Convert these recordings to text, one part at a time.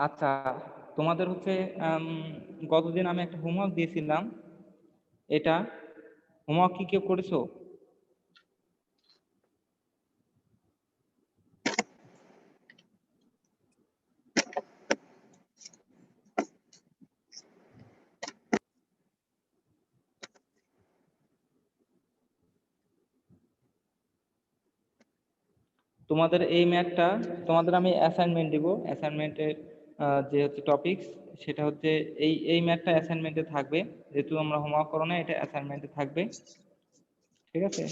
আচ্ছা, তোমাদের হচ্ছে গতদিন আমি একটা হোমওয়ার্ক দিয়েছিলাম, এটা হোমওয়ার্ক কি কেউ করেছো? তোমাদের এই ম্যাথটা, তোমাদের আমি অ্যাসাইনমেন্ট দিব। অ্যাসাইনমেন্টের যে হচ্ছে টপিকস, সেটা হচ্ছে এই ম্যাথটা অ্যাসাইনমেন্টে থাকবে। যেহেতু আমরা হোমওয়ার্ক করো না, এটা অ্যাসাইনমেন্টে থাকবে, ঠিক আছে?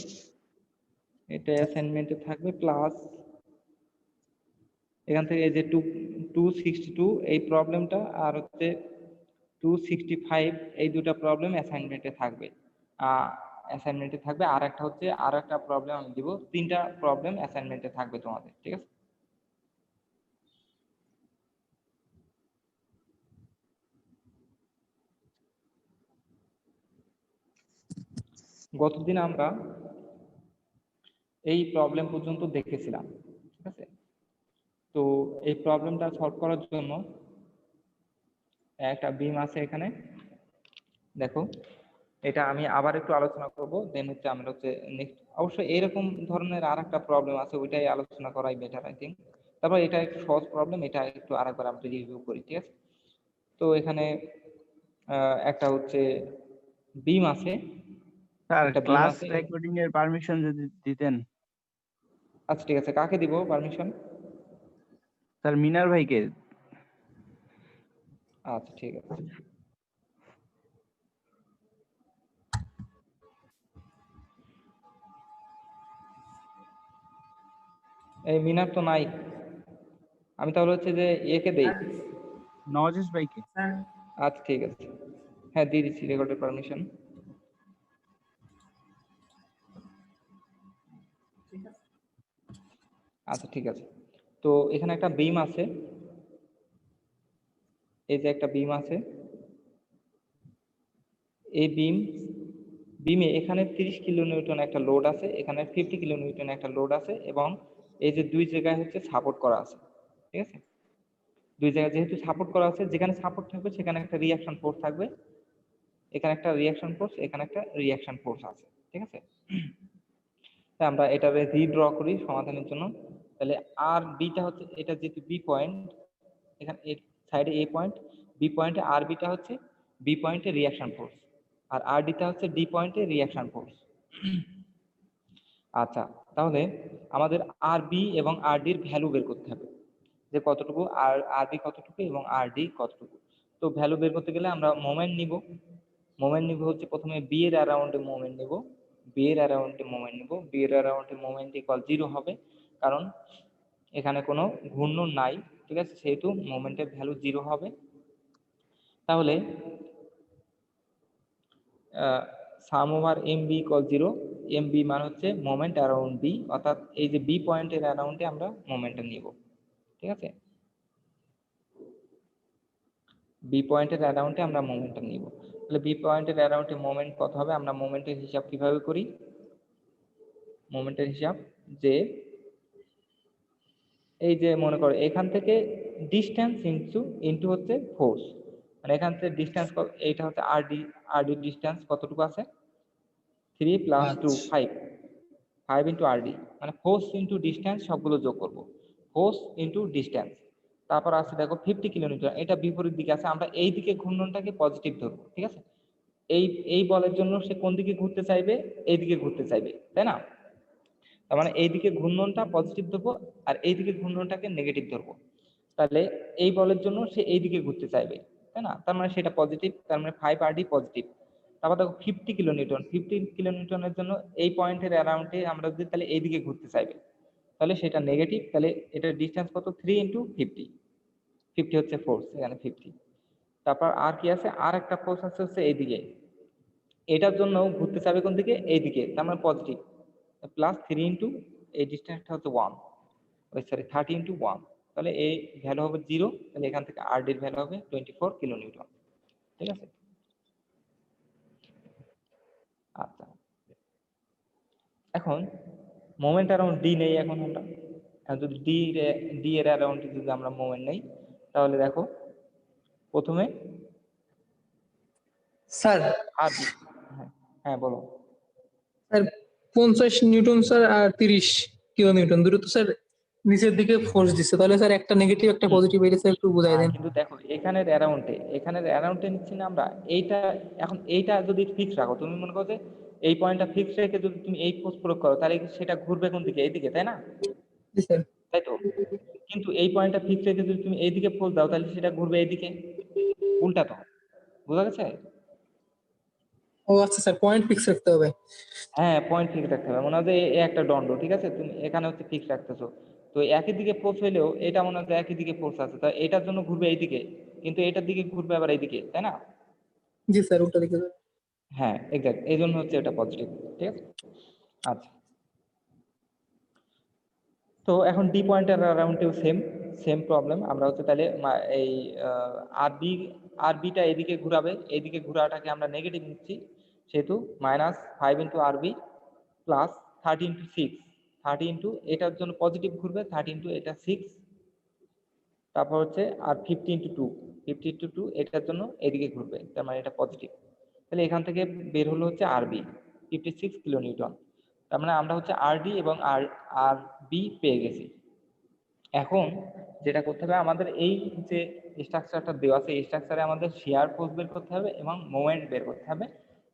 এটা অ্যাসাইনমেন্টে থাকবে, প্লাস এখান থেকে এই যে 262 এই প্রবলেমটা আর হচ্ছে 265 এই দুটো প্রবলেম অ্যাসাইনমেন্টে থাকবে। আর একটা হচ্ছে আর একটা প্রবলেম আমি দিব, তিনটা প্রবলেম অ্যাসাইনমেন্টে থাকবে তোমাদের, ঠিক আছে? গতদিন আমরা এই প্রবলেম পর্যন্ত দেখেছিলাম, ঠিক আছে? তো এই প্রবলেমটা সলভ করার জন্য একটা বিম আছে এখানে, দেখো। এটা আমি আবার একটু আলোচনা করব, দেন হচ্ছে আমরা হচ্ছে নেক্সট অবশ্যই এরকম ধরনের আর একটা প্রবলেম আছে, ওইটাই আলোচনা করাই বেটার আই থিঙ্ক। তারপর এটা একটু সহজ প্রবলেম, এটা একটু আরেকবার আমরা রিভিউ করি, ঠিক আছে? তো এখানে একটা হচ্ছে বিম আছে, স্যার একটা বিম ক্লাস আছে। রেকর্ডিং এর পারমিশন যদি দিতেন। আচ্ছা ঠিক আছে, কাকে দিব পারমিশন? স্যার মিনার ভাইকে। আচ্ছা ঠিক আছে। এই মিনার তো নাই, আমি তাহলে হচ্ছে যে একে দেই। নওয়াজেশ ভাইকে। আচ্ছা ঠিক আছে, হ্যাঁ দিয়ে দিচ্ছি রেকর্ডের পারমিশন। আচ্ছা ঠিক আছে। তো এখানে একটা বিম আছে, এই যে একটা বিম আছে, এই বিমে এখানে 30 কিলো নিউটন একটা লোড আছে, এখানে 50 কিলো নিউটন একটা লোড আছে, এবং এই যে দুই জায়গায় হচ্ছে সাপোর্ট করা আছে, ঠিক আছে? দুই জায়গায় যেহেতু সাপোর্ট করা আছে, যেখানে সাপোর্ট থাকবে সেখানে একটা রিয়াকশন ফোর্স থাকবে, এখানে একটা রিয়াকশন ফোর্স, এখানে একটা রিয়াকশন ফোর্স আছে, ঠিক আছে? তাই আমরা এটারে রিড্র করি সমাধানের জন্য। তাহলে আর বিটা হচ্ছে, এটা যেহেতু বি পয়েন্ট, এখানে এর সাইডে এ পয়েন্ট, বি পয়েন্টে আর বিটা হচ্ছে বি পয়েন্টে রিয়াকশন ফোর্স, আর আর ডিটা হচ্ছে ডি পয়েন্টে রিয়াকশন ফোর্স। আচ্ছা, তাহলে আমাদের আর বি এবং আর ডির ভ্যালু বের করতে হবে, যে কতটুকু আর বি কতটুকু এবং আর ডি কতটুকু। তো ভ্যালু বের করতে গেলে আমরা মোমেন্ট নিব। মোমেন্ট নিব হচ্ছে প্রথমে বি এর অ্যারাউন্ডে মোমেন্ট নিব, বি এর অ্যারাউন্ডে মোমেন্ট নিব, বি এর অ্যারাউন্ডে মোমেন্ট ইকুয়াল 0 হবে, কারণ এখানে কোনো ঘূর্ণন নাই, ঠিক আছে? সেহেতু মোমেন্টের ভ্যালু 0 হবে। তাহলে sum over M B equal 0, M B মান হচ্ছে মোমেন্ট অ্যারাউন্ড বি, অর্থাৎ এই যে বি পয়েন্টের অ্যারাউন্ডে আমরা মোমেন্টটা নিব, ঠিক আছে? বি পয়েন্টের অ্যারাউন্ডে আমরা মোমেন্টটা নিব। তাহলে বি পয়েন্টের অ্যারাউন্ডে মোমেন্ট কত হবে? আমরা মোমেন্টের হিসাব কিভাবে করি? মোমেন্টের হিসাব যে এই যে মনে করো এখান থেকে ডিস্টেন্স ইনটু হচ্ছে ফোর্স, মানে এখান থেকে ডিস্টেন্স, এইটা হচ্ছে আর ডি ডিস্টেন্স কতটুকু আছে? 3 + 2 5, 5 ইন্টু আর ডি, মানে ফোর্স ইন্টু ডিস্টেন্স সবগুলো যোগ করব, ফোর্স ইন্টু ডিস্টেন্স। তারপর আছে দেখো 50 কিলোমিটার, এটা বিপরীত দিকে আছে, আমরা এই দিকে ঘূর্ণনটাকে পজিটিভ ধরবো, ঠিক আছে? এই এই বলের জন্য সে কোন দিকে ঘুরতে চাইবে? এই দিকে ঘুরতে চাইবে, তাই না? তার মানে এই দিকে ঘূর্ণনটা পজিটিভ ধরবো, আর এই দিকে ঘূর্ণনটাকে নেগেটিভ ধরবো। তাহলে এই বলের জন্য সে এই দিকে ঘুরতে চাইবে, তাই না? তার মানে সেটা পজিটিভ, তার মানে 5 আর ডি পজিটিভ। তারপর দেখো 50 কিলোনিউটন, 50 কিলোনিউটনের জন্য এই পয়েন্টের অ্যারাউন্ডে আমরা যদি তাহলে এই দিকে ঘুরতে চাইবে, তাহলে সেটা নেগেটিভ। তাহলে এটার ডিস্টেন্স কত? 3 ইন্টু 50, 50 হচ্ছে ফোর্স, এখানে 50। তারপর আর কি আছে? আর একটা ফোর্স আছে হচ্ছে এইদিকে, এটার জন্য ঘুরতে চাইবে কোন দিকে? এইদিকে, তার মানে পজিটিভ, প্লাস 3 ইন্টু এই ডিস্টেন্সটা হচ্ছে 1, ওই সরি 30 ইন্টু 1, তাহলে এই ভ্যালু হবে 0। তাহলে এখান থেকে আর ডির ভ্যালু হবে 24 কিলোনিউটন, ঠিক আছে? আচ্ছা, এখন মোমেন্ট অ্যারাউন্ড ডি নেই, এখন আমরা যদি ডি এর অ্যারাউন্ডে যদি আমরা মোমেন্ট নেই, তাহলে দেখো প্রথমে স্যার আর হ্যাঁ হ্যাঁ বলো। স্যার 50 নিউটন স্যার আর 30 কিলো নিউটন দুটো তো স্যার নিচের দিকে ফোর্স দিচ্ছে, তাহলে স্যার একটা নেগেটিভ একটা পজিটিভ, এটা স্যার একটু বুঝাই দেন। কিন্তু দেখো এখানের অ্যারাউন্ডে নিচ্ছি না আমরা এইটা। এখন এইটা যদি ফিক্স রাখো, তুমি মনে করো যে এই পয়েন্টটা ফিক্স রেখে যদি তুমি এই ফোর্স প্রয়োগ করো, তাহলে সেটা ঘুরবে কোন দিকে? এইদিকে, তাই না? জি স্যার। তাই তো। কিন্তু এই পয়েন্টটা ফিক্স রেখে যদি তুমি এইদিকে ফোর্স দাও, তাহলে সেটা ঘুরবে এইদিকে, উল্টা তো। বোঝা গেছে? ও আচ্ছা স্যার, পয়েন্ট ফিক্স রাখতে হবে। হ্যাঁ, পয়েন্ট ফিক্স রাখতে হবে। মনে হয় যে এ একটা দণ্ড, ঠিক আছে, তুমি এখানে হচ্ছে ফিক্স রাখতেছো, তো একই দিকে ফোর্স হইলেও এটা মনে হয় যে একই দিকে ফোর্স আছে, তা এটার জন্য ঘুরবে এইদিকে, কিন্তু এটার দিকে ঘুরবে আবার এইদিকে, তাই না? জি স্যার, উল্টা দিকে স্যার। হ্যাঁ এক্স্যাক্ট, এই জন্য হচ্ছে এটা পজিটিভ, ঠিক আছে। আচ্ছা, তো এখন ডি পয়েন্টের অ্যারাউন্ডেও সেম প্রবলেম। আমরা হচ্ছে তাহলে এই আরবিটা এদিকে ঘুরাবে, এইদিকে ঘোরাটাকে আমরা নেগেটিভ নিচ্ছি, সেহেতু -5 × RB প্লাস 30 × 6, 30 এটার জন্য পজিটিভ ঘুরবে, 30 এটা 6, তারপর হচ্ছে আর 50 × 2 এটার জন্য এদিকে ঘুরবে, তার মানে এটা পজিটিভ। তাহলে এখান থেকে বের হলো হচ্ছে আরবি 56 কিলো নিউটন। তার মানে আমরা হচ্ছে আরডি এবং আরবি পেয়ে গেছি। এখন যেটা করতে হবে, আমাদের এই যে স্ট্রাকচারটা দেওয়া আছে, এই স্ট্রাকচারে আমাদের শেয়ার ফোর্স বের করতে হবে এবং মোমেন্ট বের করতে হবে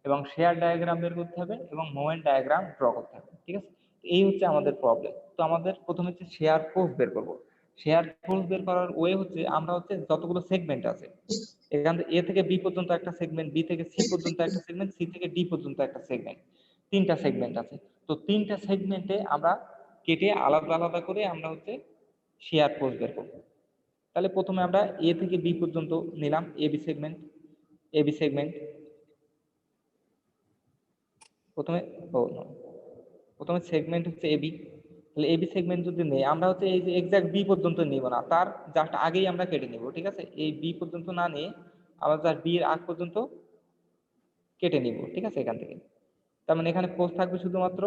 এবং শেয়ার ডায়াগ্রাম বের করতে হবে এবং মোমেন্ট ডায়াগ্রাম ড্র করতে হবে, ঠিক আছে। এই হচ্ছে আমাদের প্রবলেম। তো আমাদের প্রথমে হচ্ছে শেয়ার ফোর্স বের করব। শেয়ার ফোর্স বের করার ওয়ে হচ্ছে, আমরা হচ্ছে যতগুলো সেগমেন্ট আছে, এখান থেকে এ থেকে বি পর্যন্ত একটা সেগমেন্ট, বি থেকে সি পর্যন্ত একটা সেগমেন্ট, সি থেকে ডি পর্যন্ত একটা সেগমেন্ট, 3টা সেগমেন্ট আছে। তো 3টা সেগমেন্টে আমরা কেটে আলাদা আলাদা করে আমরা হচ্ছে শেয়ার ফোর্স বের করব। তাহলে প্রথমে আমরা এ থেকে বি পর্যন্ত নিলাম, এবি সেগমেন্ট প্রথমে প্রথমে সেগমেন্ট হচ্ছে এবি। তাহলে এবি সেগমেন্ট যদি নেই, আমরা হচ্ছে এই যে এক্সাক্ট বি পর্যন্ত নিব না, তার জাস্ট আগেই আমরা কেটে নিব, ঠিক আছে। এই বি পর্যন্ত না নিয়ে আমরা জাস্ট বি এর আগ পর্যন্ত কেটে নিব, ঠিক আছে, এখান থেকে। তার মানে এখানে ফোর্স থাকবে শুধুমাত্র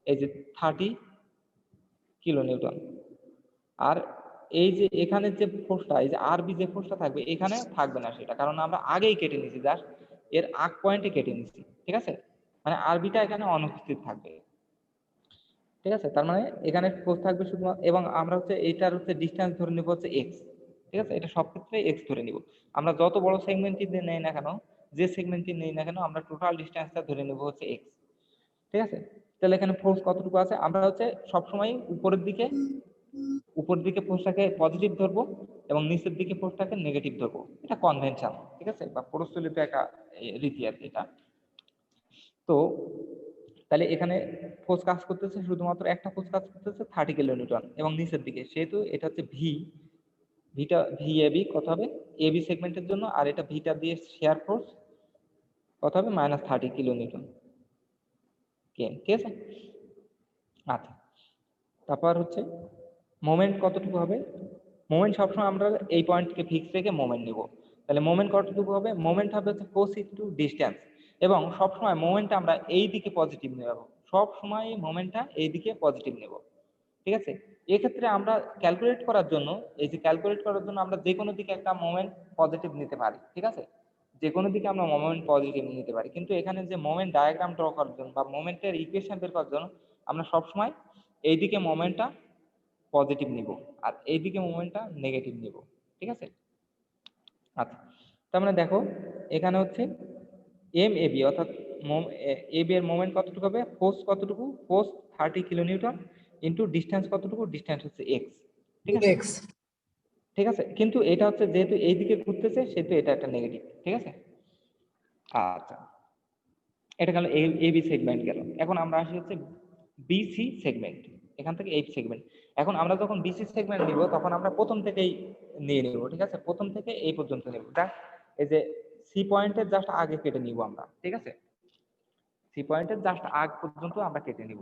এই যে 30 কিলো নিউটন। আর এই যে এখানে যে ফোর্সটা, এই যে আরবি যে ফোর্সটা থাকবে, এখানে থাকবে না সেটা, কারণ আমরা আগেই কেটে নিয়েছি, জাস্ট এর আগ পয়েন্টে কেটে নিয়েছি, ঠিক আছে। মানে আরবিটা এখানে অনুপস্থিত থাকবে, ঠিক আছে। তার মানে এখানে ফোর্স থাকবে শুধুমাত্র, এবং আমরা হচ্ছে এটার হচ্ছে ডিসটেন্স ধরে নিব হচ্ছে এক্স, ঠিক আছে। এটা সব ক্ষেত্রে এক্স ধরে নিব। আমরা যত বড় সেগমেন্টই নেই না কেন, যে সেগমেন্টই নেই না কেন, আমরা টোটাল ডিসটেন্সটা ধরে নেব হচ্ছে এক্স, ঠিক আছে। তাহলে এখানে ফোর্স কতটুকু আছে, আমরা হচ্ছে সবসময় উপরের দিকে ফোর্সটাকে পজিটিভ ধরবো এবং নিচের দিকে ফোর্সটাকে নেগেটিভ ধরবো। এটা কনভেনশন, ঠিক আছে, বা প্রচলিত একটা রীতি আর কি এটা। তো তাহলে এখানে ফোর্স কাজ করতেছে, শুধুমাত্র একটা ফোর্স কাজ করতেছে 30 কিলো নিউটন এবং নিচের দিকে, সেহেতু এটা হচ্ছে ভি এবি কত হবে এবি সেগমেন্টের জন্য, আর এটা ভিটা দিয়ে শেয়ার ফোর্স কত হবে -30 কিলো নিউটন, ঠিক আছে। আচ্ছা, তারপর হচ্ছে মোমেন্ট কতটুকু হবে। মোমেন্ট সবসময় আমরা এই পয়েন্টকে ফিক্স রেখে মোমেন্ট নিব। তাহলে মোমেন্ট কতটুকু হবে, মোমেন্ট হবে হচ্ছে ফোর্স ইনটু ডিসটেন্স, এবং সবসময় মোমেন্টটা আমরা এই দিকে পজিটিভ নেব, সব সময় মোমেন্টটা এই দিকে পজিটিভ নেব, ঠিক আছে। এক্ষেত্রে আমরা ক্যালকুলেট করার জন্য আমরা যে কোনো দিকে একটা মোমেন্ট পজিটিভ নিতে পারি, ঠিক আছে, যে কোনো দিকে আমরা মোমেন্ট পজিটিভ নিতে পারি। কিন্তু এখানে যে মোমেন্ট ডায়াগ্রাম ড্র করার জন্য বা মোমেন্টের ইকুয়েশন বের করার জন্য আমরা সবসময় এইদিকে মোমেন্টটা পজিটিভ নিব আর এইদিকে মোমেন্টটা নেগেটিভ নিব, ঠিক আছে। আচ্ছা, তার মানে দেখো এখানে হচ্ছে এম এবি অর্থাৎ এবি এর মোমেন্ট কতটুকু হবে, ফোর্স কতটুকু, force 30 kilo Newton into distance কতটুকু, ডিসটেন্স হচ্ছে এক্স, ঠিক আছে। এক্স। ঠিক আছে, কিন্তু এটা হচ্ছে যেহেতু এইদিকে ঘুরতেছে সেহেতু এটা একটা নেগেটিভ, ঠিক আছে। আচ্ছা, এটা গেল এবি সেগমেন্ট গেল। এখন আমরা আসি হচ্ছে বিসি সেগমেন্ট, এখান থেকে এই সেগমেন্ট। এখন আমরা যখন বিসি সেগমেন্ট নিব তখন আমরা প্রথম থেকেই নিয়ে নিব, ঠিক আছে, প্রথম থেকে এই পর্যন্ত নিব, এই যে সি পয়েন্টের জাস্ট আগে কেটে নিব আমরা, ঠিক আছে, সি পয়েন্টের জাস্ট আগ পর্যন্ত আমরা কেটে নিব।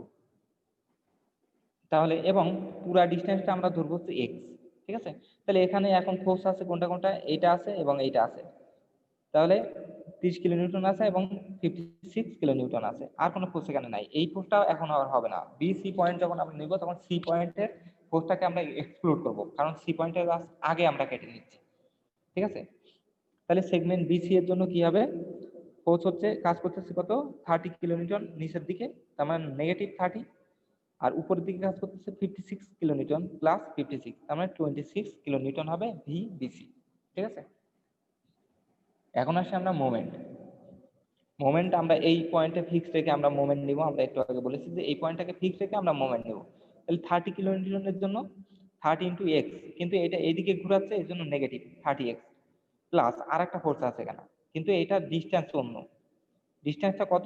তাহলে এবং পুরা ডিসটেন্সটা আমরা ধরবো হচ্ছে এক্স, ঠিক আছে। তাহলে এখানে এখন ফোর্স আছে কোনটা, এইটা আছে এবং এইটা আছে। তাহলে 30 কিলো নিউটন আছে এবং 56 কিলো নিউটন আছে, আর কোনো ফোর্স এখানে নাই। এই ফোর্সটা এখন আর হবে না। বি সি পয়েন্ট যখন আমরা নিব তখন সি পয়েন্টের ফোর্সটাকে আমরা এক্সক্লুড করব, কারণ সি পয়েন্টের আগে আমরা কেটে নিচ্ছি, ঠিক আছে। তাহলে সেগমেন্ট বিসি এর জন্য কি হবে, ফোর্স হচ্ছে কাজ করতেছে কত 30 কিলোনিউটন নিচের দিকে, তার মানে নেগেটিভ 30, আর উপরের দিকে কাজ করতেছে 56 কিলোনিউটন প্লাস 56, তার মানে 26 কিলোনিউটন হবে ভি বিসি, ঠিক আছে। এখন আসি আমরা মোমেন্ট আমরা এই পয়েন্টে ফিক্স রেখে আমরা মোমেন্ট নিব, আমরা একটু আগে বলেছি যে এই পয়েন্টটাকে ফিক্স রেখে আমরা মোমেন্ট নেব। তাহলে 30 কিলোনিউটনের জন্য 30 ইন্টু এক্স, কিন্তু এটা এইদিকে ঘোরাচ্ছে এই জন্য নেগেটিভ 30x প্লাস আর একটা ফোর্স আছে এখানে, কিন্তু এটা ডিস্টেন্স অন্য, ডিস্টেন্সটা কত,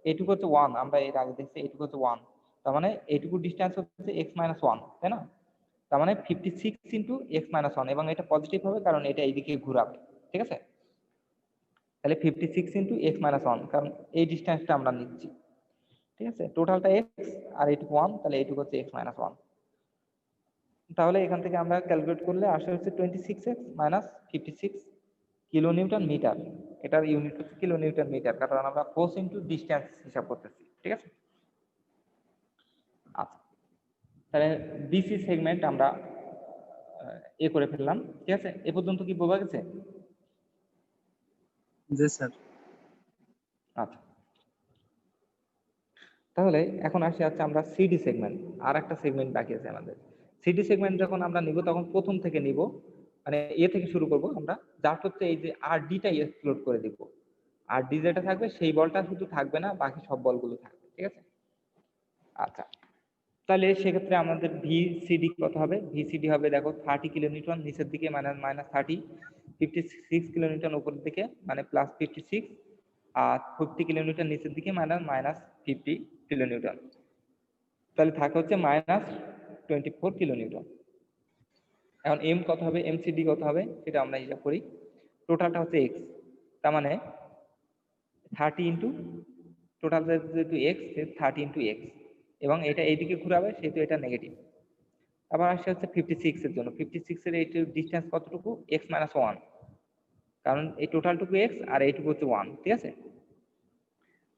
এইটুকু হচ্ছে 1, আমরা এর আগে দেখছি এইটুকু হচ্ছে 1, তার মানে এইটুকু ডিস্টেন্স হচ্ছে x মাইনাস 1, তাই না। তার মানে 56 ইন্টু এক্স মাইনাস 1, এবং এটা পজিটিভ হবে কারণ এটা এইদিকে ঘোরাবে, ঠিক আছে। তাহলে 56 ইন্টু এক্স মাইনাস 1, কারণ এই ডিস্টেন্সটা আমরা নিচ্ছি, ঠিক আছে। টোটালটা এক্স আর এইটুকু 1, তাহলে এইটুকু হচ্ছে এক্স মাইনাস 1। তাহলে এখান থেকে আমরা ক্যালকুলেট করলে আসে হচ্ছে 26x minus 56 kilo newton meter, এটার ইউনিট হচ্ছে কিলো নিউটন মিটার, কারণ আমরা ফোর্স ইন্টু ডিস্টেন্স হিসাব করতেছি, ঠিক আছে। আচ্ছা, তাহলে বিসি সেগমেন্ট আমরা করে ফেললাম, ঠিক আছে। এ পর্যন্ত কি বোঝা গেছে? জি স্যার। আচ্ছা, তাহলে এখন আসি হচ্ছে আমরা সিডি সেগমেন্ট, আর একটা সেগমেন্ট বাকি আছে আমাদের। সিডি সেগমেন্ট যখন আমরা নিব তখন প্রথম থেকে নিব, মানে এ থেকে শুরু করব আমরা, জাস্ট হচ্ছে এই যে আর ডিটা এক্সক্লুড করে দিব, আর ডি যেটা থাকবে সেই বলটা শুধু থাকবে না, বাকি সব বলগুলো থাকবে, ঠিক আছে। আচ্ছা, তাহলে সেক্ষেত্রে আমাদের ভিসিডি কত হবে, ভিসিডি হবে দেখো 30 কিলোনিউটন নিচের দিকে মাইনাস 30, 56 কিলোনিউটন উপরের দিকে মানে প্লাস 56, আর 50 কিলোনিউটন নিচের দিকে মাইনাস 50 কিলোনিউটন, তাহলে থাকে হচ্ছে মাইনাস 24 কিলোনিউটন। এখন এম কত হবে, এমসিডি কত হবে সেটা আমরা হিসাব করি। টোটালটা হচ্ছে এক্স, তার মানে 30 ইন্টু টোটাল যেহেতু এক্স, 30 ইন্টু এক্স, এবং এটা এইদিকে ঘুরাবে সেহেতু এটা নেগেটিভ। আবার আসছে হচ্ছে 56 এর জন্য, 56 এর এইটু ডিস্টেন্স কতটুকু, এক্স মাইনাস 1, কারণ এই টোটালটুকু এক্স আর এইটুকু হচ্ছে 1, ঠিক আছে।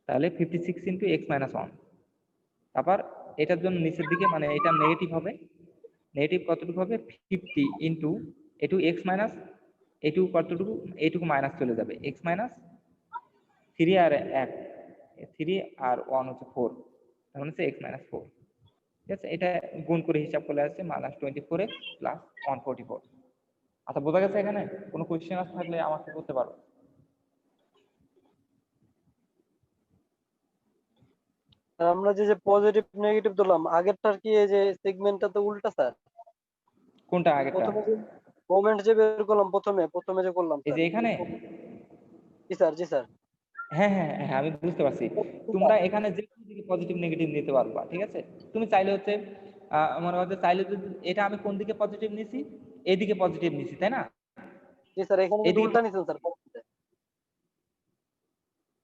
তাহলে 56 ইন্টু এক্স মাইনাস 1, তারপর এটার জন্য নিচের দিকে মানে এটা নেগেটিভ হবে, নেগেটিভ কতটুকু হবে 50 ইন্টু এটু এক্স মাইনাস, এটুকু কতটুকু, এইটুকু মাইনাস চলে যাবে, এক্স মাইনাস 3 আর 1, 3 আর 1 হচ্ছে 4, তার মানে হচ্ছে এক্স মাইনাস 4, ঠিক আছে। এটা গুণ করে হিসাব করলে আসছে মাইনাস 24x প্লাস 144। আচ্ছা, বোঝা গেছে? এখানে কোনো কোয়েশ্চেন থাকলে আমাকে করতে পারো। আর আমরা যে পজিটিভ নেগেটিভ দিলাম আগেরটার কি এই যে সেগমেন্টটা তো উল্টা স্যার, কোনটা আগেরটা? প্রথমে যে মোমেন্ট যে বের করলাম প্রথমে যে করলাম এই যে এখানে? জি স্যার, জি স্যার। হ্যাঁ হ্যাঁ হ্যাঁ, আমি বুঝতে পারছি। তোমরা এখানে যে কোনো দিকে পজিটিভ নেগেটিভ নিতে পারবা, ঠিক আছে। তুমি চাইলে হচ্ছে মনে হচ্ছে চাইলে যদি এটা আমি কোন দিকে পজিটিভ নিছি, এইদিকে পজিটিভ নিছি, তাই না? জি স্যার, এখানে কিন্তু এদিকে উল্টা নিছেন স্যার।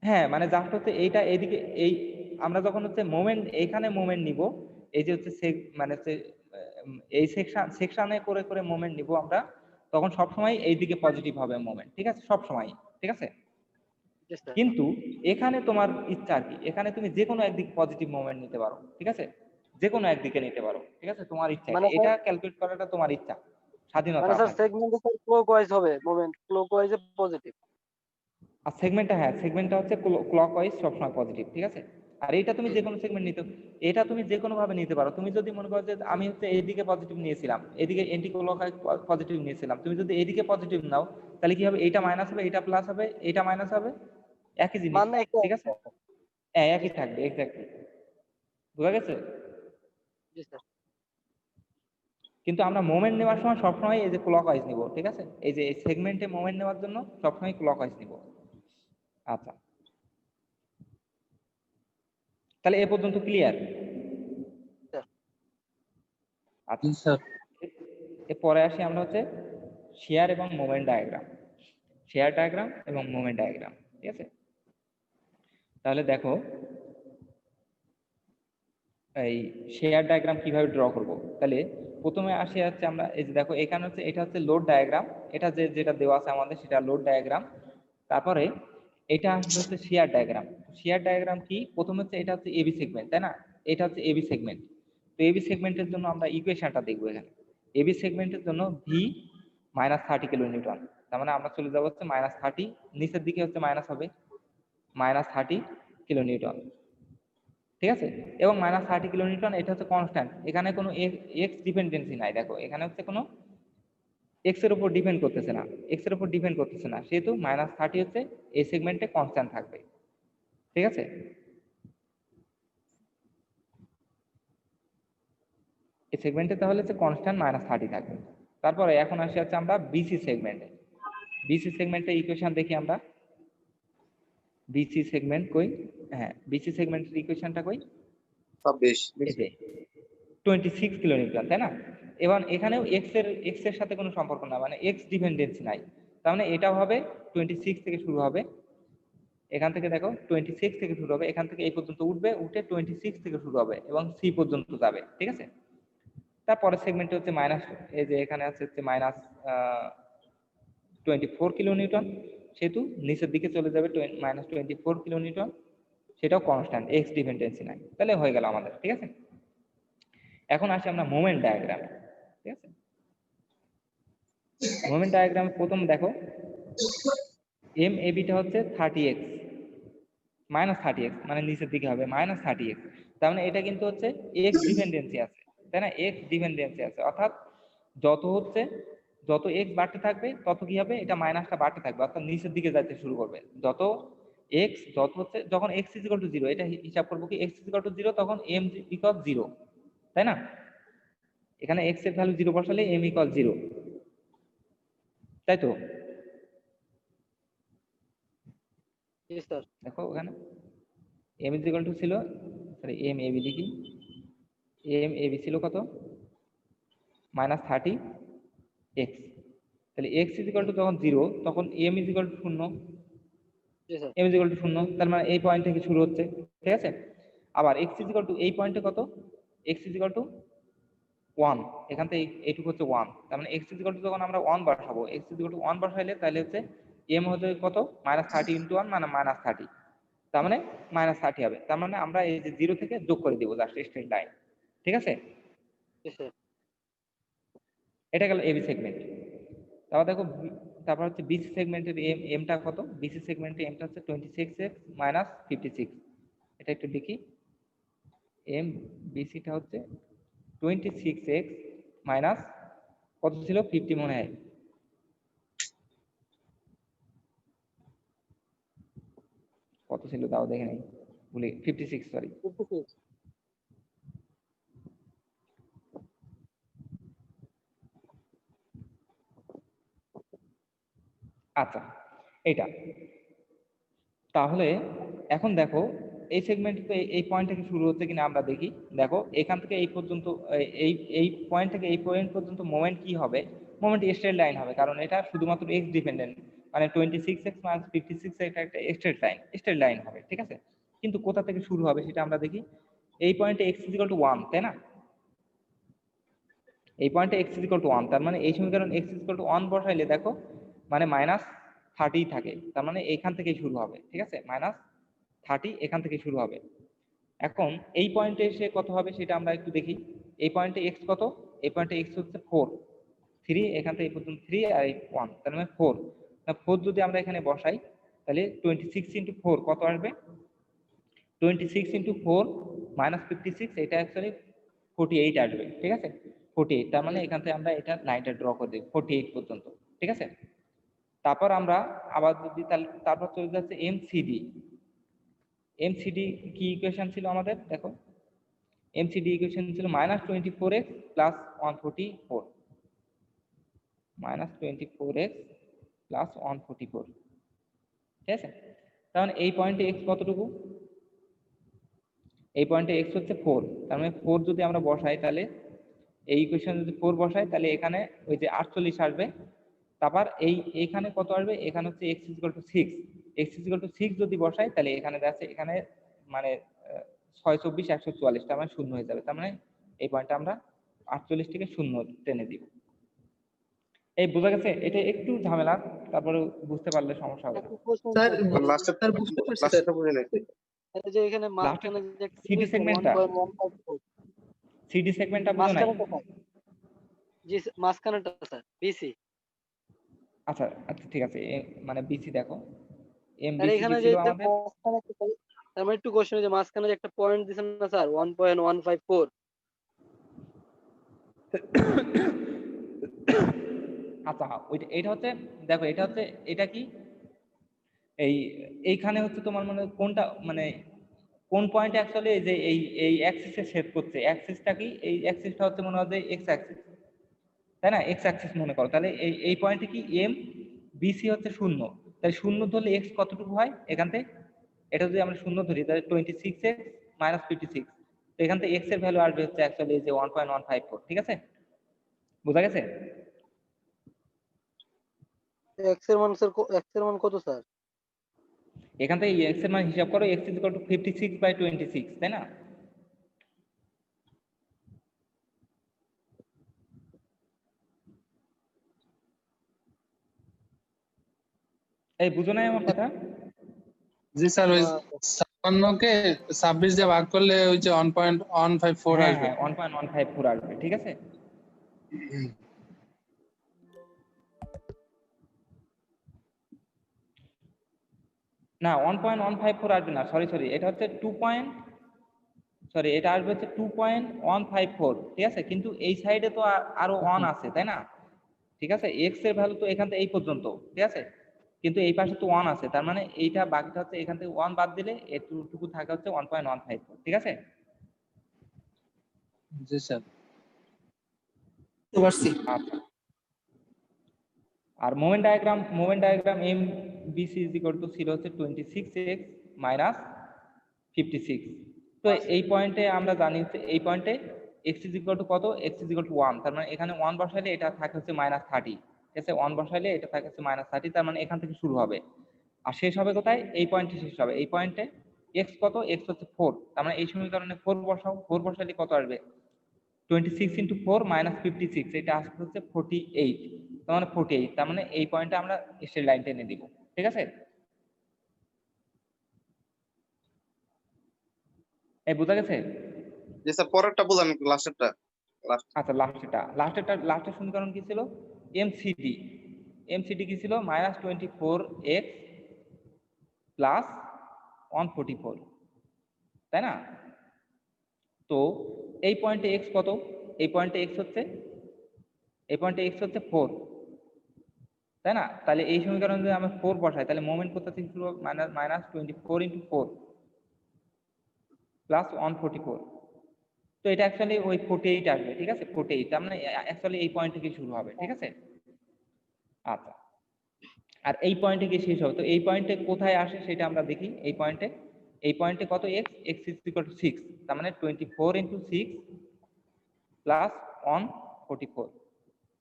হ্যাঁ, মানে জাস্ট হচ্ছে এইটা এইদিকে, এই আমরা যখন হচ্ছে মোমেন্ট এইখানে মোমেন্ট নিব, এই যে হচ্ছে মানে হচ্ছে এই সেকশনে করে করে মোমেন্ট নিব আমরা, তখন সবসময় এইদিকে পজিটিভ হবে মোমেন্ট, ঠিক আছে, সবসময়, ঠিক আছে। জি স্যার। কিন্তু এখানে তোমার ইচ্ছা আর কি, এখানে তুমি যে কোনো একদিকে পজিটিভ মোমেন্ট নিতে পারো, ঠিক আছে, যে কোনো একদিকে নিতে পারো, ঠিক আছে, তোমার ইচ্ছা, মানে এটা ক্যালকুলেট করাটা তোমার ইচ্ছা, স্বাধীনতা মানে স্যার আপনার। সেগমেন্টে স্যার ক্লকওয়াইজ হবে মোমেন্ট, ক্লকওয়াইজে পজিটিভ। আর সেগমেন্টটা, হ্যাঁ সেগমেন্টটা হচ্ছে ক্লকওয়াইজ সবসময় পজিটিভ, ঠিক আছে। আর এটা তুমি যে কোনো সেগমেন্ট নিতে, এটা তুমি যে কোনো ভাবে নিতে পারো। তুমি যদি মনে করো যে আমি হচ্ছে এইদিকে পজিটিভ নিয়েছিলাম, এদিকে এন্টি ক্লকওয়াইজ পজিটিভ নিয়েছিলাম, তুমি যদি এইদিকে পজিটিভ নাও তাহলে কি হবে, এইটা মাইনাস হবে, এটা প্লাস হবে, এটা মাইনাস হবে, একই জিনিস, মানে একটা ঠিক আছে, হ্যাঁ একই থাকবে, এক্স্যাক্টলি। বুঝা গেছে? জি স্যার। কিন্তু আমরা মোমেন্ট নেওয়ার সময় সবসময় এই যে ক্লকওয়াইজ নিব, ঠিক আছে, এই যে সেগমেন্টে মোমেন্ট নেওয়ার জন্য সবসময় ক্লকওয়াইজ নিব। আচ্ছা, তাহলে এ পর্যন্ত ক্লিয়ার? আচ্ছা স্যার। এরপরে আসি আমরা হচ্ছে শেয়ার এবং মোমেন্ট ডায়াগ্রাম, শেয়ার ডায়াগ্রাম এবং মোমেন্ট ডায়াগ্রাম, ঠিক আছে। তাহলে দেখো এই শেয়ার ডায়াগ্রাম কিভাবে ড্র করব। তাহলে প্রথমে আসি হচ্ছে আমরা এই যে দেখো এখানে হচ্ছে এটা হচ্ছে লোড ডায়াগ্রাম, এটা যেটা দেওয়া আছে আমাদের সেটা লোড ডায়াগ্রাম। তারপরে এটা হচ্ছে শেয়ার ডায়াগ্রাম। শেয়ার ডায়াগ্রাম কি, প্রথমে হচ্ছে এটা হচ্ছে এবি সেগমেন্ট, তাই না, এটা হচ্ছে এবি সেগমেন্ট। তো এবি সেগমেন্টের জন্য আমরা ইকুয়েশনটা দেখবো এখানে। এবি সেগমেন্টের জন্য ভি -30 কিলোনিউটন, তার মানে আমরা চলে যাবো হচ্ছে -30, নিচের দিকে হচ্ছে মাইনাস হবে -30 কিলোনিউটন, ঠিক আছে। এবং -30 কিলোনিউটন এটা হচ্ছে কনস্ট্যান্ট, এখানে কোনো এক্স ডিপেন্ডেন্সি নাই। দেখো এখানে হচ্ছে কোনো এক্স এর উপর ডিপেন্ড করতেছে না, এক্স এর উপর ডিপেন্ড করতেছে না, সেহেতু -30 হচ্ছে এই সেগমেন্টে কনস্ট্যান্ট থাকবে, ঠিক আছে। এই সেগমেন্টে তাহলে হচ্ছে কনস্ট্যান্ট -30 থাকবে। তারপরে এখন আসি হচ্ছে আমরা বিসি সেগমেন্টে। বিসি সেগমেন্টের ইকুয়েশন দেখি আমরা। বিসি সেগমেন্ট কই? হ্যাঁ, বিসি সেগমেন্টের ইকুয়েশনটা কই? 26 এই যে 26 কিলোনিউটন, তাই না? এবং এখানেও এক্স এর সাথে কোনো সম্পর্ক না, মানে এক্স ডিপেন্ডেন্সি নাই, তার মানে এটাও হবে 26 থেকে শুরু হবে। এখান থেকে দেখো 26 থেকে শুরু হবে, এখান থেকে এই পর্যন্ত উঠবে, উঠে 26 থেকে শুরু হবে এবং সি পর্যন্ত যাবে, ঠিক আছে। তারপরের সেগমেন্টে হচ্ছে মাইনাস, এই যে এখানে আছে হচ্ছে -24 কিলোনিউটন, সেহেতু নিচের দিকে চলে যাবে -24 কিলোনিউটন, সেটাও কনস্ট্যান্ট, এক্স ডিপেন্ডেন্সি নাই। তাহলে হয়ে গেল আমাদের, ঠিক আছে। এখন আসি আমরা মোমেন্ট ডায়াগ্রামে, ঠিক আছে। মোমেন্ট ডায়াগ্রামে প্রথম দেখো এম এবিটা হচ্ছে 30x, -30x মানে নিচের দিকে হবে -30x, তার মানে এটা কিন্তু হচ্ছে এক্স ডিপেন্ডেন্সি আছে, তাই না? এক্স ডিপেন্ডেন্সি আছে, অর্থাৎ যত এক্স বাড়তে থাকবে তত কি হবে, এটা মাইনাসটা বাড়তে থাকবে, অর্থাৎ নিচের দিকে যাইতে শুরু করবে। যত হচ্ছে যখন x = 0, এটা হিসাব করবো কি x = 0 তখন m = 0, তাই না? এখানে x এর ভ্যালু 0 বসালে m = 0, তাই তো? জি স্যার। দেখো ওখানে m = ছিল, সরি m ab লিখি, m ab ছিল কত? -30x, তাহলে x = যখন 0 তখন m = 0, জি স্যার। m = 0, তার মানে এই পয়েন্ট থেকে শুরু হচ্ছে, ঠিক আছে। আবার x = এই পয়েন্টে কত? x = 1, এখান থেকে এইটুকু হচ্ছে 1, তার মানে x = যখন আমরা 1 বসাবো, x = 1 বসাইলে তাহলে হচ্ছে m হচ্ছে কত, -30 × 1 মানে -30, তার মানে -30 হবে। তার মানে আমরা এই যে 0 থেকে যোগ করে দিব জাস্ট স্ট্রেট লাইন, ঠিক আছে। জি স্যার। এটা গেল এবি সেগমেন্ট। তারপর দেখো তারপর হচ্ছে বিসি সেগমেন্টের এমটা কত? বিসি সেগমেন্টে এমটা হচ্ছে 26x - 56, এটা একটু লিখি। এম বিসিটা হচ্ছে 26x মাইনাস কত ছিল, 50 মনে হয়, কত ছিল তাও দেখে নেই, ভুলে 56, সরি। 56। আচ্ছা, এইটা তাহলে এখন দেখো এই সেগমেন্ট এই পয়েন্ট থেকে শুরু হচ্ছে কিনা আমরা দেখি। দেখো এখান থেকে এই পর্যন্ত, এই পয়েন্ট থেকে এই পয়েন্ট পর্যন্ত মোমেন্ট কি হবে? মোমেন্ট স্ট্রেট লাইন হবে, কারণ এটা শুধুমাত্র এক্স ডিপেন্ডেন্ট, মানে 26x - 56 এটা একটা স্ট্রেট লাইন হবে, ঠিক আছে। কিন্তু কোথা থেকে শুরু হবে সেটা আমরা দেখি। এই পয়েন্টে x = 1, তাই না? এই পয়েন্টে x = 1, তার মানে এই সমীকরণ x = 1 বসাইলে দেখো মানে -30 থাকে, তার মানে এইখান থেকেই শুরু হবে, ঠিক আছে। -30 এখান থেকে শুরু হবে। এখন এই পয়েন্টে এসে কত হবে সেটা আমরা একটু দেখি। এই পয়েন্টে x কত? এই পয়েন্টে x হচ্ছে 4, 3, এখান থেকে এই পর্যন্ত 3 আর এই 1, তার মানে 4। না 4 যদি আমরা এখানে বসাই তাহলে 26 × 4 কত আসবে? 26 × 4 - 56, এটা অ্যাকচুয়ালি 48 আসবে, ঠিক আছে। 48, তার মানে এখান থেকে আমরা এটা লাইনটা ড্র করে দেব 48 পর্যন্ত, ঠিক আছে। তারপর আমরা আবার যদি তারপর চলে যাচ্ছে এমসিডি। এমসিডি কি ইকুয়েশন ছিল আমাদের? দেখো এমসিডি ইকুয়েশন ছিল -24x + 144, -24x + 144, ঠিক আছে। তার মানে এই পয়েন্টে x কতটুকু? এই পয়েন্টে x হচ্ছে 4, তার মানে 4 যদি আমরা বসাই তাহলে এই ইকুয়েশন যদি 4 বসাই তাহলে এখানে ওই যে 48 আসবে। তারপর এইখানে কত আসবে? এখানে হচ্ছে x = 6, x = 6 যদি বসাই তাহলে এখানে যাচ্ছে, এখানে মানে 6 24 144, তার মানে 0 হয়ে যাবে। তার মানে এই পয়েন্টটা আমরা 48 থেকে 0 টেনে দিব। এই বোঝা গেছে? এটা একটু ঝামেলা, তারপরে বুঝতে পারলে সমস্যা হবে না। স্যার লাস্টে স্যার বুঝতে পারছি স্যার। লাস্টে বুঝে নাকি? এই যে এখানে লাস্টে মাঝখানে যে একটা সিডি লিখছে সেগমেন্টটা 1.154 সিডি সেগমেন্টটা বুঝো নাই? মাঝখানেটা স্যার, জি মাঝখানেটা স্যার, বিসি। আচ্ছা আচ্ছা ঠিক আছে, মানে বিসি দেখো, স্যার এমবিসি কি এখানে যে ছিল আমাদের? মাঝখানে আমার একটু কোশ্চেন, যে মাঝখানে যে একটা পয়েন্ট দিছেন না স্যার, 1.154। আচ্ছা ওইটা, এটা হচ্ছে, দেখো এটা হচ্ছে, এটা কি এই এইখানে হচ্ছে তোমার মানে কোনটা মানে কোন পয়েন্টে অ্যাকচুয়ালি যে এই অ্যাক্সিসে সেট করছে, অ্যাক্সিসটা কি, এই অ্যাক্সিসটা হচ্ছে মনে হয় যে এক্স অ্যাক্সিস, তাই না? এক্স অ্যাক্সিস মনে করো, তাহলে এই পয়েন্টে কি এম বিসি হচ্ছে শূন্য, তাহলে শূন্য ধরলে এক্স কতটুকু হয় এখান থেকে? এটা যদি আমরা শূন্য ধরি তাহলে 26x মাইনাস 56, তো এখান থেকে এক্স এর ভ্যালু আসবে হচ্ছে অ্যাকচুয়ালি যে 1.154, ঠিক আছে? বোঝা গেছে? এক্স এর মান স্যার, এক্স এর মান কত স্যার? এখান থেকে এক্স এর মান হিসাব করো, এক্স ইজ ইকুয়াল টু 56/26, তাই না? এই বুঝো নাই আমার কথা? জি স্যার, ওই না 56কে 26 দিয়ে ভাগ করলে ওই যে 1.154 হ্যাঁ আসবে। হ্যাঁ 1.154 আসবে, ঠিক আছে? না 1.154 আসবে না, সরি সরি, এটা হচ্ছে এটা আসবে হচ্ছে 2.154, ঠিক আছে? কিন্তু এই সাইডে তো আরো ওয়ান আছে, তাই না? ঠিক আছে, এক্স এর ভ্যালু তো এখান থেকে এই পর্যন্ত, ঠিক আছে, কিন্তু এই পাশে তো ওয়ান আছে, তার মানে এইটা বাকিটা হচ্ছে এখান থেকে ওয়ান বাদ দিলে এটুকু থাকে হচ্ছে 1.154, ঠিক আছে? জি স্যার। বুঝতে পারছি। আচ্ছা, আর moment diagram M BC is equal to ছিল হচ্ছে 26x মাইনাস 56, তো এই পয়েন্টে আমরা জানি হচ্ছে এই পয়েন্টে x ইজ ইকুয়াল টু কত, x ইজ ইকুয়াল টু 1, তার মানে এখানে 1 বসাইলে এটা থাকে হচ্ছে -30, ঠিক আছে? 1 বসাইলে এটা থাকে হচ্ছে -30, তার মানে এখান থেকে শুরু হবে আর শেষ হবে কোথায়? এই পয়েন্টে শেষ হবে। এই পয়েন্টে x কত, x হচ্ছে 4, তার মানে এই সমীকরণে 4 বসাও, 4 বসাইলে কত আসবে? 26 ইন্টু 4 মাইনাস 56, এটা আসবে হচ্ছে 48, তার মানে 48, তার মানে এই পয়েন্টে আমরা স্ট্রেট লাইন টেনে দিব, ঠিক আছে? এই বোঝা গেছে? জি স্যার, পরেরটা বুঝান, লাস্টেরটা। আচ্ছা লাস্টের সমীকরণ কি ছিল? এমসিডি কি ছিল? -24x প্লাস 144, তাই না? তো এই পয়েন্টে x কত? এই পয়েন্টে x হচ্ছে 4, তাই না? তাহলে এই সমীকরণে যদি আমরা 4 বসাই তাহলে মোমেন্ট কোথা থেকে শুরু হবে? -24 ইন্টু 4 প্লাস 144, তো এটা অ্যাকচুয়ালি ওই 48 আসবে, ঠিক আছে? 48, তার মানে অ্যাকচুয়ালি এই পয়েন্ট থেকে শুরু হবে, ঠিক আছে? আচ্ছা, আর এই পয়েন্টে গিয়ে শেষ হবে, তো এই পয়েন্টে কোথায় আসে সেটা আমরা দেখি। এই পয়েন্টে কত x, x is equal two 6, তার মানে 24 ইন্টু 6 প্লাস 144,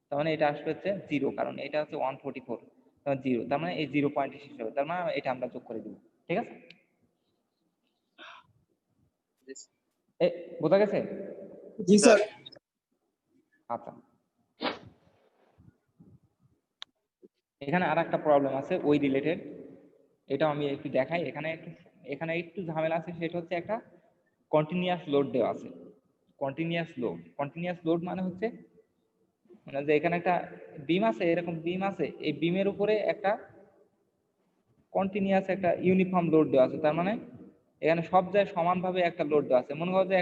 তার মানে এটা আসবে হচ্ছে 0, কারণ এটা হচ্ছে 144, তার 0, তার মানে এই 0 পয়েন্টে শেষ হবে, তার মানে এটা আমরা যোগ করে দিব, ঠিক আছে? বোঝা গেছে? জি স্যার। আচ্ছা, এখানে আর একটা প্রবলেম আছে ওই রিলেটেড, এটা আমি একটু দেখাই। এখানে একটু ঝামেলা আছে, সেটা হচ্ছে একটা কন্টিনিউয়াস লোড দেওয়া আছে। কন্টিনিউয়াস লোড মানে হচ্ছে মানে যে এখানে একটা বিম আছে, এরকম বিম আছে, এই বিমের উপরে একটা কন্টিনিউয়াস একটা ইউনিফর্ম লোড দেওয়া আছে, তার মানে এখানে সব জায়গায় সমানভাবে একটা লোড দেওয়া আছে। মনে করো যে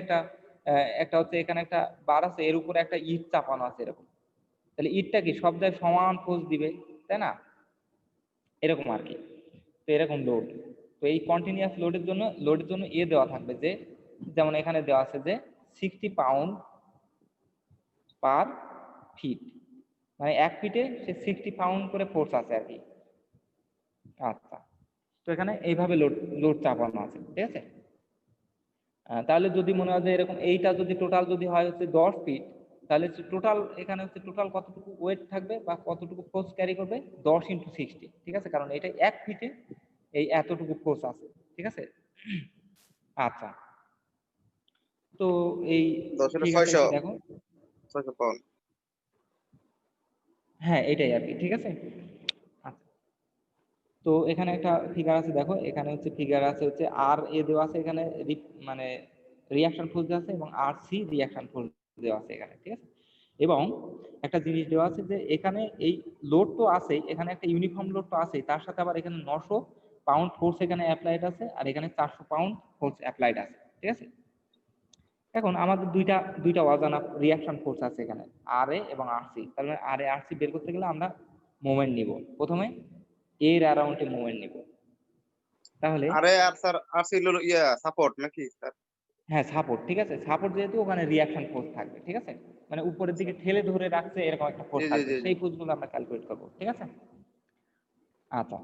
একটা হচ্ছে এখানে একটা বার আছে, এর উপরে একটা ইট চাপানো আছে এরকম, তাহলে ইটটা কি সব জায়গায় সমান ফোর্স দিবে, তাই না? এরকম আর কি। তো এরকম লোড, তো এই কন্টিনিউয়াস লোডের জন্য দেওয়া থাকবে যে, যেমন এখানে দেওয়া আছে যে 60 পাউন্ড পার ফিট, মানে 1 ফিটে সে 60 পাউন্ড করে ফোর্স আছে আর কি। আচ্ছা, তো এখানে এইভাবে লোড চাপানো আছে, ঠিক আছে? তাহলে যদি মনে হয় যে এরকম এইটা যদি টোটাল যদি হয় হচ্ছে 10 ফিট, তাহলে টোটাল এখানে হচ্ছে টোটাল কতটুকু ওয়েট থাকবে বা কতটুকু ফোর্স ক্যারি করবে? 10 ইন্টু 60, ঠিক আছে? কারণ এটা 1 ফিটে এই এতটুকু ফোর্স আছে, ঠিক আছে? আচ্ছা, তো এই 10 এর ফিগারটা 600 একটু দেখো। 600 পাউন্ড। হ্যাঁ এটাই আর কি, ঠিক আছে? আচ্ছা, তো এখানে একটা ফিগার আছে দেখো, এখানে হচ্ছে ফিগার আছে হচ্ছে আর এ দেওয়া আছে এখানে, মানে রিয়াকশন ফোর্স দেওয়া আছে এবং আরসি রিয়াকশন ফোর্স দেওয়া আছে এখানে, ঠিক আছে। এবং একটা জিনিস দেওয়া আছে যে এখানে এই লোড তো আছেই, এখানে একটা ইউনিফর্ম লোড তো আছেই, তার সাথে আবার এখানে 900 পাউন্ড ফোর্স এখানে অ্যাপ্লাইড আছে, আর এখানে 400 পাউন্ড ফোর্স অ্যাপ্লাইড আছে, ঠিক আছে। এখন আমাদের দুইটা অজানা রিয়াকশন ফোর্স আছে এখানে, আর এ এবং আরসি। তার মানে আর এ আরসি বের করতে গেলে আমরা মোমেন্ট নিব, প্রথমে এর অ্যারাউন্ডে মোমেন্ট নিব। তাহলে আরে আর স্যার আর ছিল ইয়া সাপোর্ট নাকি স্যার? হ্যাঁ সাপোর্ট, ঠিক আছে, সাপোর্ট যেহেতু ওখানে রিয়াকশন ফোর্স থাকবে, ঠিক আছে, মানে উপরের দিকে ঠেলে ধরে রাখছে এরকম একটা জি ফোর্স জি থাকবে, জি জি। সেই ফোর্সগুলো আমরা ক্যালকুলেট করবো, ঠিক আছে। আচ্ছা,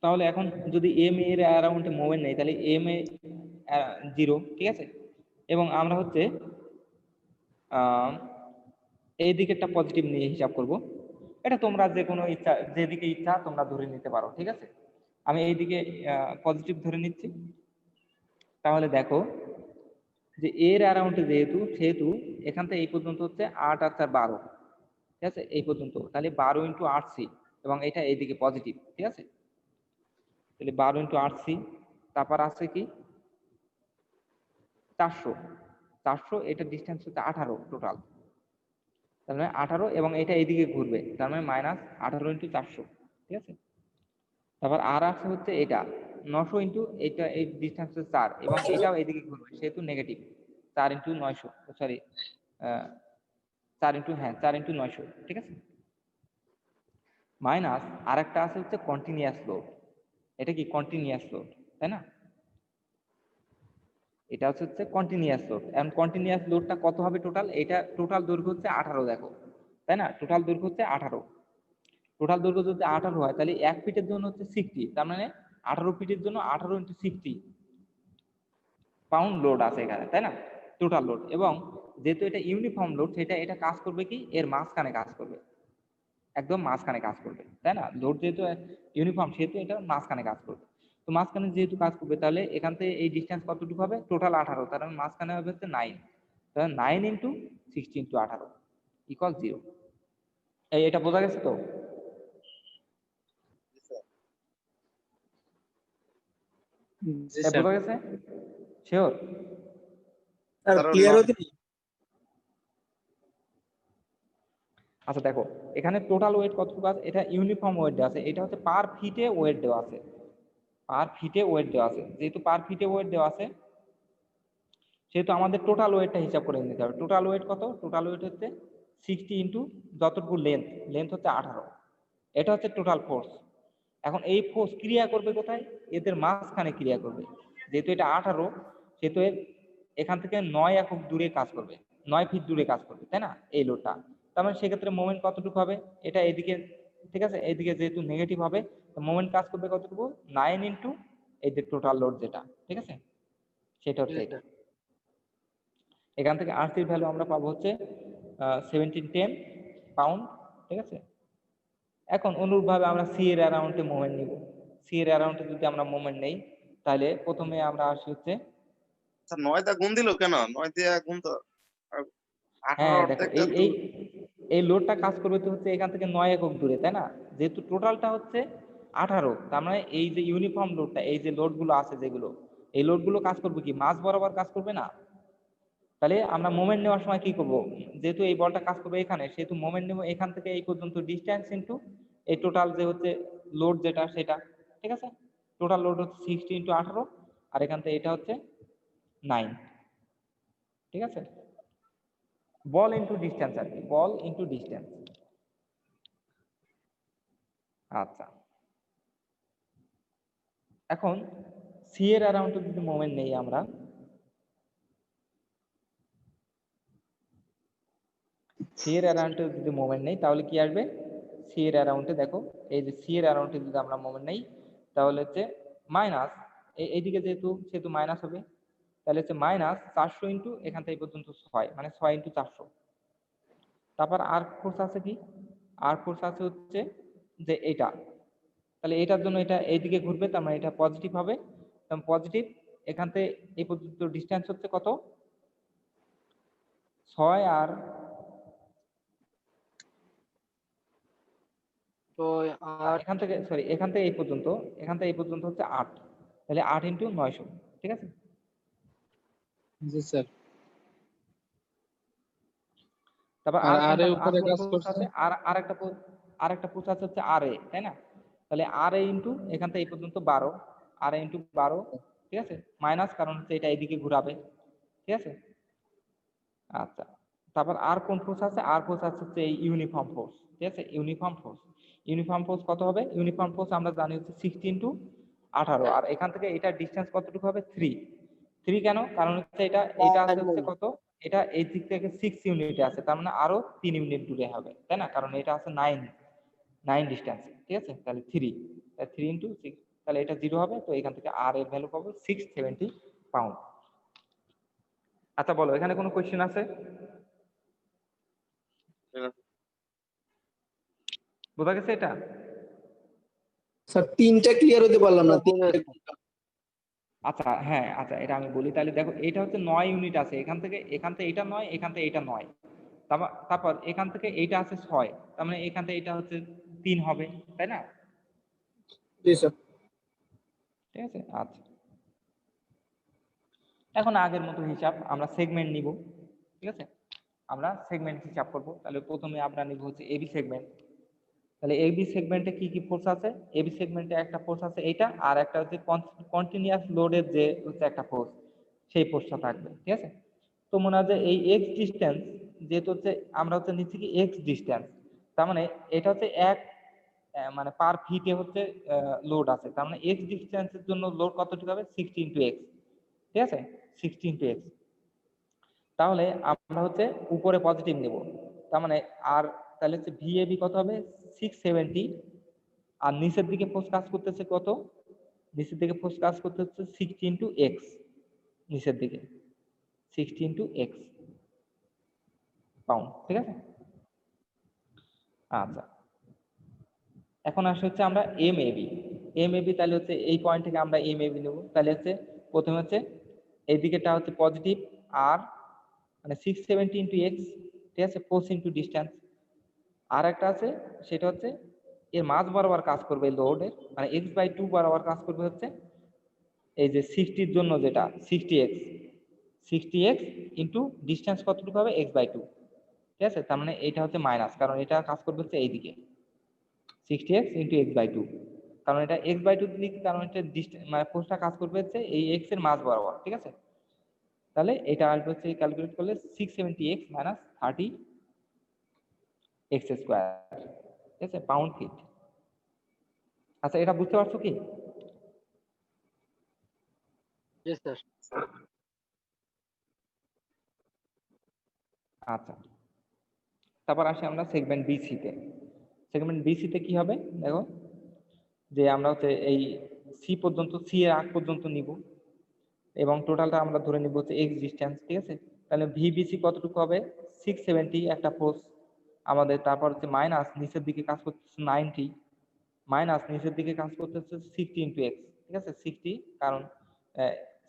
তাহলে এখন যদি এম এর অ্যারাউন্ডে মোমেন্ট নেই, তাহলে এম এ 0, ঠিক আছে। এবং আমরা হচ্ছে এই দিকেরটা পজিটিভ নিয়ে হিসাব করব। এটা তোমরা যে কোনো ইচ্ছা, যেদিকে ইচ্ছা তোমরা ধরে নিতে পারো, ঠিক আছে। আমি এইদিকে পজিটিভ ধরে নিচ্ছি। তাহলে দেখো যে এর অ্যারাউন্ডে সেহেতু এখান থেকে এই পর্যন্ত হচ্ছে 8 আর 4 12, ঠিক আছে, এই পর্যন্ত। তাহলে 12 ইন্টু 8c, এবং এটা এইদিকে পজিটিভ, ঠিক আছে। তাহলে 12 ইন্টু 8c, তারপর আছে কি 400, এটা ডিস্টেন্স হচ্ছে 18 টোটাল। তার মানে 18, এবং এটা এইদিকে ঘুরবে, তার মানে মাইনাস 18 ইন্টু 400, ঠিক আছে। তারপর আর আছে হচ্ছে এটা 900 ইন্টু এটা, এই ডিস্টেন্স হচ্ছে 4, এবং এটাও এইদিকে ঘুরবে, সেহেতু নেগেটিভ 4 ইন্টু 900, সরি 4 ইন্টু, হ্যাঁ 4 ইন্টু 900, ঠিক আছে। মাইনাস আর একটা আছে হচ্ছে কন্টিনিউয়াস লোড। এটা কি কন্টিনিউয়াস লোড, তাই না? এটা হচ্ছে কন্টিনিউয়াস লোড। এখন কন্টিনিউয়াস লোডটা কত হবে টোটাল? এটা টোটাল দৈর্ঘ্য হচ্ছে 18, দেখো, তাই না? টোটাল দৈর্ঘ্য হচ্ছে 18। টোটাল দৈর্ঘ্য যদি 18 হয়, তাহলে 1 ফিটের জন্য হচ্ছে 60, তার মানে 18 ফিটের জন্য 18 ইন্টু 60 পাউন্ড লোড আছে এখানে, তাই না? Total load. এবং যেহেতু এটা ইউনিফর্ম লোড, এটা কাজ করবে কি এর মাঝখানে কাজ করবে, একদম মাঝখানে কাজ করবে, তাই না? লোড যেহেতু ইউনিফর্ম, সেহেতু এটা মাঝখানে কাজ করবে। তো মাঝখানে যেহেতু কাজ করবে, তাহলে এখান থেকে এই ডিস্টেন্স কতটুকু হবে? টোটাল 18, তার মানে মাঝখানে হবে হচ্ছে 9, তাহলে 9 ইন্টু 60 ইন্টু 18 ইকুয়াল 0। এটা বোঝা গেছে তো? জি স্যার। বোঝা গেছে? শিওর? স্যার স্যার ক্লিয়ার হতে আচ্ছা দেখো, এখানে টোটাল ওয়েট কতটুকু আছে? এটা ইউনিফর্ম ওয়েট দেওয়া আছে, এটা হচ্ছে পার ফিটে ওয়েট দেওয়া আছে, পার ফিটে ওয়েট দেওয়া আছে। যেহেতু পার ফিটে ওয়েট দেওয়া আছে, সেহেতু আমাদের টোটাল ওয়েটটা হিসাব করে নিতে হবে। টোটাল ওয়েট কত? টোটাল ওয়েট হচ্ছে 60 ইন্টু যতটুকু লেন্থ হচ্ছে 18, এটা হচ্ছে টোটাল ফোর্স। এখন এই ফোর্স ক্রিয়া করবে কোথায়? এদের মাঝখানে ক্রিয়া করবে। যেহেতু এটা 18, সেহেতু এখান থেকে 9 একক দূরে কাজ করবে, 9 ফিট দূরে কাজ করবে, তাই না, এই লোডটা। তার মানে সেক্ষেত্রে মোমেন্ট কতটুকু হবে? এটা এইদিকে, ঠিক আছে, এইদিকে যেহেতু নেগেটিভ হবে, তো মোমেন্ট কাজ করবে কতটুকু? 9 ইন্টু এই যে টোটাল লোড যেটা, ঠিক আছে, সেটা হচ্ছে এটা। এখান থেকে আরসির ভ্যালু আমরা পাবো হচ্ছে 1710 পাউন্ড, ঠিক আছে। এখন অনুরূপভাবে আমরা সি এর অ্যারাউন্ডে মোমেন্ট নিব। সি এর অ্যারাউন্ডে যদি আমরা মোমেন্ট নেই, তাহলে প্রথমে আমরা আসি হচ্ছে, স্যার 9 দা গুণ দিল কেন? 9 দিয়ে গুণ তো 18 হ্যাঁ দেখো, অর্ধেকটা এই তো। এই এই লোডটা কাজ করবে তো হচ্ছে এখান থেকে 9 একক দূরে, তাই না? যেহেতু টোটালটা হচ্ছে 18, তার মানে এই যে ইউনিফর্ম লোডটা, এই যে লোডগুলো আছে যেগুলো, এই লোডগুলো কাজ করবে কি মাঝ বরাবর কাজ করবে না? তাহলে আমরা মোমেন্ট নেওয়ার সময় কি করব? যেহেতু এই বলটা কাজ করবে এখানে, সেহেতু মোমেন্ট নেব এখান থেকে এই পর্যন্ত ডিস্টেন্স ইনটু এই টোটাল যে হচ্ছে লোড যেটা সেটা, ঠিক আছে। টোটাল লোড হচ্ছে 60 ইনটু 18, আর এখান থেকে এটা হচ্ছে 9, ঠিক আছে। বল ইনটু ডিস্টেন্স আর কি, বল ইনটু ডিস্টেন্স। আচ্ছা, এখন সি এর অ্যারাউন্ডে যদি মোমেন্ট নেই আমরা, সি এর অ্যারাউন্ডে যদি মোমেন্ট নেই, তাহলে কি আসবে? সি এর অ্যারাউন্ডে দেখো, এই যে সি এর অ্যারাউন্ডে যদি আমরা মোমেন্ট নেই, তাহলে হচ্ছে মাইনাস, এইদিকে সেহেতু মাইনাস হবে, তাহলে হচ্ছে মাইনাস 400 ইন্টু এখান থেকে এই পর্যন্ত 6, মানে 6 ইন্টু 400। তারপর আর ফোর্স আছে কি? আর ফোর্স আছে হচ্ছে যে এটা, তাহলে এটার জন্য এটা এইদিকে ঘুরবে, তার মানে এটা পজিটিভ হবে, পজিটিভ। এখান থেকে এই পর্যন্ত ডিস্টেন্স হচ্ছে কত? 6 আর তো আর এখান থেকে, সরি, এখান থেকে এই পর্যন্ত হচ্ছে 8, তাহলে 8 ইন্টু 900, ঠিক আছে? জি স্যার। তারপর আর আর আর এর কোনটা, আর উপরে কোন কাজ প্রসেস করছে আছে? আরেকটা প্রসেস হচ্ছে আরএ, তাই না? তাহলে আরএ ইন্টু এখান থেকে এই পর্যন্ত 12, আরএ ইন্টু 12, ঠিক আছে? মাইনাস, কারণ হচ্ছে এটা এইদিকে ঘুরাবে, ঠিক আছে? আচ্ছা, তারপর আর কোন ফোর্স আছে? আর ফোর্স আছে হচ্ছে এই ইউনিফর্ম ফোর্স, ঠিক আছে? ইউনিফর্ম ফোর্স কত হবে? ইউনিফর্ম ফোর্স আমরা জানি হচ্ছে 60 ইন্টু 18, আর এখান থেকে এটা ডিসটেন্স কতটুকু হবে? 3 কেন? কারণ হচ্ছে এটা আছে হচ্ছে কত? এটা এই দিক থেকে 6 ইউনিটে আছে, তার মানে আরো 3 ইউনিট দূরে হবে, তাই না? কারণ এটা আছে 9 ডিসটেন্স, ঠিক আছে? তাহলে 3 ইন্টু 6, তাহলে এটা 0 হবে, তো এখান থেকে আর এর ভ্যালু পাবো 670 পাউন্ড। আচ্ছা বলো, এখানে কোনো কোশ্চেন আছে? বোঝা গেছে এটা? স্যার 3টা ক্লিয়ার হতে পারলাম না। আচ্ছা হ্যাঁ, আচ্ছা এটা আমি বলি তাহলে। দেখো, এটা হচ্ছে 9 ইউনিট আছে, এখান থেকে এটা 9, এখান থেকে এটা 9, তারপর এখান থেকে এইটা আছে 6, তার মানে এখান থেকে এটা হচ্ছে 3 হবে, তাই না? জি স্যার। ঠিক আছে, আচ্ছা। এখন আগের মতো হিসাব আমরা সেগমেন্ট নিব, ঠিক আছে? আমরা সেগমেন্ট হিসাব করব। তাহলে প্রথমে আমরা নিব হচ্ছে এবি সেগমেন্ট। তাহলে এবি সেগমেন্টে কি কি ফোর্স আছে? এবি সেগমেন্টে একটা ফোর্স আছে এইটা, আর একটা হচ্ছে কন্টিনিউয়াস লোডের যে হচ্ছে একটা ফোর্স, সেই ফোর্সটা থাকবে, ঠিক আছে? তো মনে হয় যে এই এক্স ডিস্টেন্স, যেহেতু হচ্ছে আমরা হচ্ছে নিচ্ছি কি এক্স ডিস্টেন্স, তার মানে এটা হচ্ছে মানে পার ফিটে হচ্ছে লোড আছে, তার মানে এক্স ডিস্টেন্সের জন্য লোড কতটুকু হবে? 60 ইন্টু এক্স, ঠিক আছে? 60 ইন্টু এক্স। তাহলে আমরা হচ্ছে উপরে পজিটিভ নেব, তার মানে আর তাহলে হচ্ছে ভিএবি কত হবে? 670, আর নিচের দিকে ফোর্স কাজ করতেছে কত? নিচের দিকে ফোর্স কাজ করতে হচ্ছে 60 ইন্টু এক্স, নিচের দিকে 60 ইন্টু এক্স পাউন্ড, ঠিক আছে? আচ্ছা, এখন আসে হচ্ছে আমরা এম এবি, তাহলে হচ্ছে এই পয়েন্ট থেকে আমরা এম এবি নেব। তাহলে হচ্ছে প্রথমে হচ্ছে এই দিকেটা হচ্ছে পজিটিভ, আর মানে 670 ইন্টু এক্স, ঠিক আছে? Force into distance. আর একটা আছে, সেটা হচ্ছে এর মাঝ বরাবর কাজ করবে লোডের, মানে x/2 বরাবর কাজ করবে হচ্ছে এই যে 60 জন্য যেটা 60x ইন্টু ডিস্টেন্স কতটুকু হবে? x/2, ঠিক আছে? তার মানে এটা হচ্ছে মাইনাস, কারণ এটা কাজ করবে হচ্ছে এইদিকে 60x ইন্টু x/2, কারণ এটা x/2 দিকে, কারণ এটা মানে ফোর্সটা কাজ করবে হচ্ছে এই x এর মাঝ বরাবর, ঠিক আছে? তাহলে এটা আসবে হচ্ছে ক্যালকুলেট করলে 670x মাইনাস 30x স্কয়ার, ঠিক আছে? Pound feet. আচ্ছা, এটা বুঝতে পারছো কি? জি স্যার। আচ্ছা, তারপর আসি আমরা সেগমেন্ট বিসি তে। সেগমেন্ট বিসি তে কি হবে? দেখো, যে আমরা হচ্ছে এই সি এর আগ পর্যন্ত নিব, এবং টোটালটা আমরা ধরে নিব হচ্ছে এক্স ডিস্টেন্স, ঠিক আছে? তাহলে ভিবিসি কতটুকু হবে? 670 একটা ফোর্স আমাদের, তারপর হচ্ছে মাইনাস নিচের দিকে কাজ করতেছে 90, মাইনাস নিচের দিকে কাজ করতেছে 60 ইন্টু এক্স, ঠিক আছে? 60, কারণ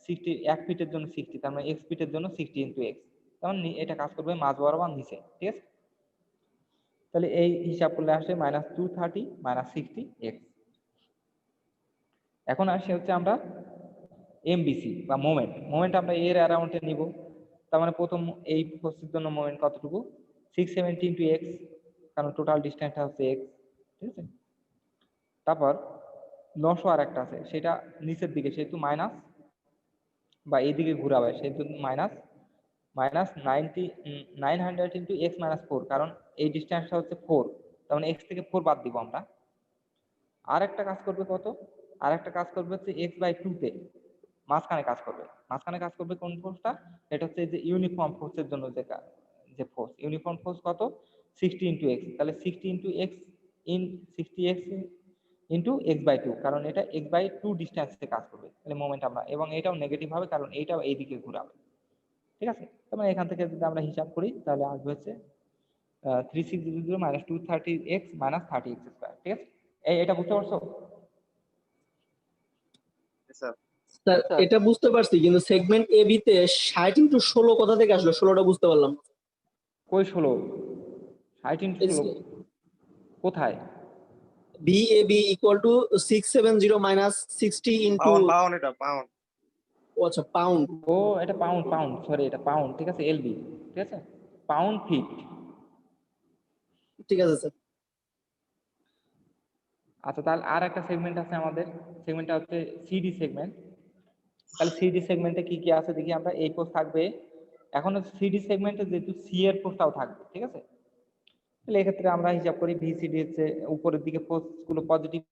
60 এক ফিটের জন্য 60, তার মানে এক্স ফিটের জন্য 60 ইন্টু এক্স, তার মানে এটা কাজ করবে মাঝ বরাবর নিচে, ঠিক আছে? তাহলে এই হিসাব করলে আসে -230 -60x। এখন আসে হচ্ছে আমরা এমবিসি বা মোমেন্ট আমরা এর অ্যারাউন্ডে নিব। তার মানে প্রথম এই ফোর্সের জন্য মোমেন্ট কতটুকু? 670 ইন্টু এক্স, কারণ টোটাল ডিস্টেন্সটা হচ্ছে এক্স, ঠিক আছে? তারপর 900 আর একটা আছে, সেটা নিচের দিকে, সেহেতু মাইনাস, বা এইদিকে ঘুরাবে সেহেতু মাইনাস 900 ইন্টু এক্স মাইনাস 4, কারণ এই ডিস্টেন্সটা হচ্ছে 4, তার মানে এক্স থেকে 4 বাদ দিব আমরা। আর একটা কাজ করবে কত? আর একটা কাজ করবে হচ্ছে x/2 তে মাঝখানে কাজ করবে কোন ফোর্সটা? এটা হচ্ছে যে ইউনিফর্ম ফোর্সের জন্য যে ফোর্স, ইউনিফর্ম ফোর্স কত? 60 ইন্টু এক্স, তাহলে 60 into x in 60x into x/2, কারণ এটা x/2 ডিস্টেন্সে কাজ করবে, তাহলে মোমেন্ট আমরা, এবং এটাও নেগেটিভ হবে কারণ এটাও এইদিকে ঘুরাবে, ঠিক আছে? তার মানে এখান থেকে যদি আমরা হিসাব করি তাহলে আসবে হচ্ছে 3600 মাইনাস 230x মাইনাস 30x স্কয়ার, ঠিক আছে? এটা বুঝতে পারছো? Sir sir sir. এটা বুঝতে পারছি, কিন্তু সেগমেন্ট এবি তে 60 ইন্টু 16 কোথা থেকে আসলো? 16টা বুঝতে পারলাম না। কই 16? 60 ইন্টু 16 কোথায়? VAB equal to 670 minus 60 into pound এটা পাউন্ড। আচ্ছা পাউন্ড। ও এটা পাউন্ড সরি, এটা পাউন্ড, ঠিক আছে, এলবি, ঠিক আছে, পাউন্ড ফিট। ঠিক আছে স্যার। আচ্ছা, তাহলে আর একটা সেগমেন্ট আছে আমাদের, সেগমেন্টটা হচ্ছে সিডি সেগমেন্ট। তাহলে সিডি সেগমেন্টে কি কি আছে দেখি আমরা। এই ফোর্স থাকবে, এখন সিডি সেগমেন্টে যেহেতু সি এর ফোর্সটাও থাকবে, ঠিক আছে। তাহলে এক্ষেত্রে আমরা হিসাব করি ভিসিডি হচ্ছে উপরের দিকে ফোর্স গুলো পজিটিভ,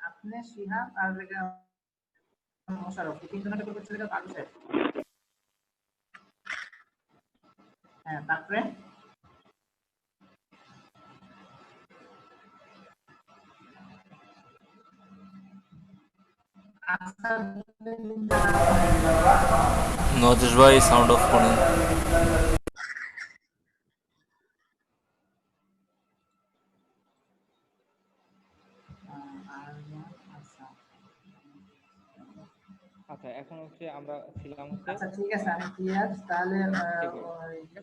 আপনি শিহাব আর মোশারফ, এই তিনজনকে করবে ছেলেটা কালু স্যার। হ্যাঁ, তারপরে নজেশ ভাই সাউন্ড অফ করেন। আচ্ছা এখন হচ্ছে আমরা ছিলাম হচ্ছে, আচ্ছা ঠিক আছে, আমি ক্লিয়ার। তাহলে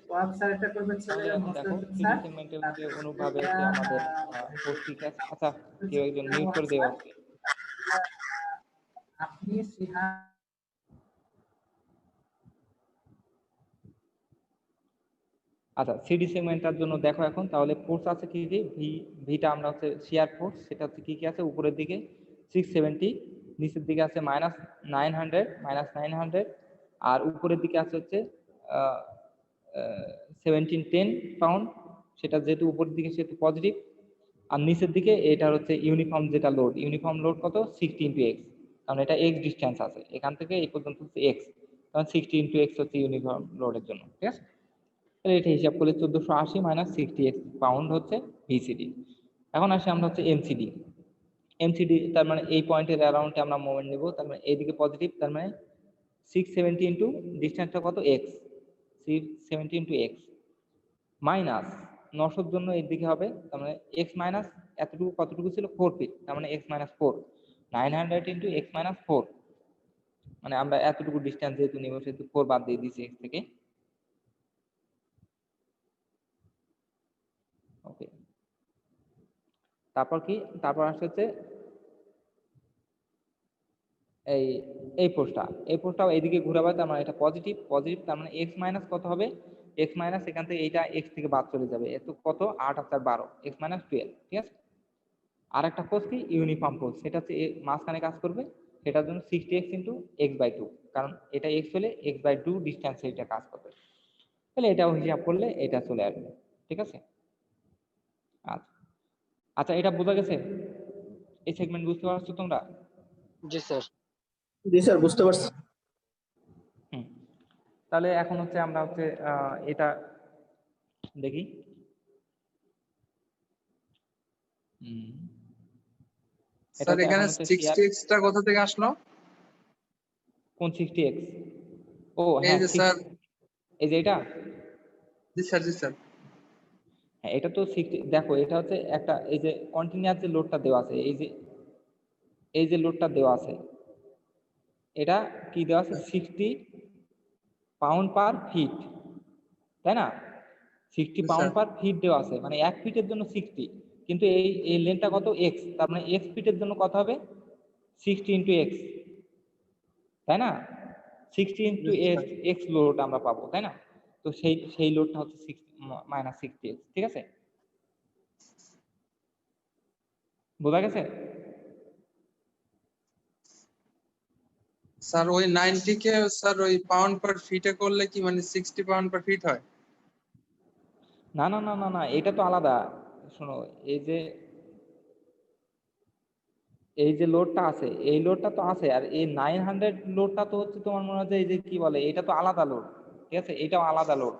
ওয়ার্ক স্যার এটা করবে ছেলে তাহলে এখন দেখো মোশারফ সিডি স্যার। সেগমেন্টের হচ্ছে অনুভাবে হচ্ছে আমাদের ফোর্স ঠিক আছে। আচ্ছা কেউ একজন মিউট করে দেওয়া আছে। আপনি শিহাব আচ্ছা সিডি সেগমেন্টটার জন্য দেখো এখন তাহলে ফোর্স আছে কি কি, ভিটা আমরা হচ্ছে শিয়ার ফোর্স, সেটা হচ্ছে কি কি আছে, উপরের দিকে 670, নিচের দিকে আছে -900 আর উপরের দিকে আছে হচ্ছে 1710 পাউন্ড, সেটা যেহেতু উপরের দিকে সেহেতু পজিটিভ। আর নিচের দিকে এটা হচ্ছে ইউনিফর্ম যেটা লোড, ইউনিফর্ম লোড কত 60 × x, কারণ এটা x ডিস্টেন্স আছে এখান থেকে এই পর্যন্ত হচ্ছে x, কারণ 60 × x হচ্ছে ইউনিফর্ম লোডের জন্য, ঠিক আছে। তাহলে এটা হিসাব করলে 1480 - 60x পাউন্ড হচ্ছে ভিসিডি। এখন আসি আমরা হচ্ছে এমসিডি। এমসিডি তার মানে এই পয়েন্টের অ্যারাউন্ডে আমরা মোমেন্ট নেব, তার মানে এইদিকে পজিটিভ, তার মানে 670 ইন্টু ডিস্টেন্সটা কত x, 670 ইন্টু x মাইনাস 900 জন্য এর দিকে হবে, তার মানে x মাইনাস এতটুকু কতটুকু ছিল 4 ফিট, তার মানে x minus 4, 900 into x minus 4, মানে আমরা এতটুকু ডিস্টেন্স যেহেতু নিব সেহেতু 4 বাদ দিয়ে দিয়েছি x থেকে। ওকে, তারপর কি, তারপর আসছে হচ্ছে এই এই পোস্টটাও এইদিকে ঘুরাবে, তার মানে এটা পজিটিভ, তার মানে x মাইনাস কত হবে, x মাইনাস এখান থেকে এইটা x থেকে বাদ চলে যাবে, এত কত 8 আর 4 12, x মাইনাস 12, ঠিক আছে। আর একটা পোস্ট কি ইউনিফর্ম পোস্ট, সেটা হচ্ছে মাঝখানে কাজ করবে, সেটার জন্য 60x × x/2, কারণ এটা x হলে x/2 ডিসটেন্সে এটা কাজ করবে, তাহলে এটাও হিসাব করলে এটা চলে আসবে, ঠিক আছে। আচ্ছা আচ্ছা এটা বোঝা গেছে, এই সেগমেন্ট বুঝতে পারছো তোমরা? জি স্যার। জি স্যার বুঝতে পারছি। তাহলে এখন হচ্ছে আমরা হচ্ছে এটা দেখি। স্যার এখানে 60x টা কোথা থেকে আসলো? কোন 60x? ও এই হ্যাঁ যে স্যার, এই যে এটা, জি স্যার জি স্যার। হ্যাঁ এটা তো 60, দেখো এটা হচ্ছে একটা এই যে কন্টিনিউয়াস যে লোডটা দেওয়া আছে, এই যে লোডটা দেওয়া আছে, এটা কি দেওয়া আছে 60 পাউন্ড পার ফিট, তাই না? 60 পাউন্ড পার ফিট দেওয়া আছে, মানে 1 ফিটের জন্য 60, কিন্তু এই লেন্থটা কত x, তার মানে x ফিটের জন্য কত হবে 60 × x, তাই না? 60 × x লোড আমরা পাবো, তাই না? তো সেই লোডটা হচ্ছে -60x, ঠিক আছে? বোঝা গেছে? স্যার ওই 90 কে স্যার ওই পাউন্ড পার ফিটে করলে কি মানে 60 পাউন্ড পার ফিট হয়? না না না না না, এটা তো আলাদা। শোনো, এই যে লোডটা আছে, এই লোডটা তো আছে, আর এই 900 লোডটা তো হচ্ছে তোমার মনে হয় যে এই যে কি বলে, এটা তো আলাদা লোড, ঠিক আছে? এটাও আলাদা লোড,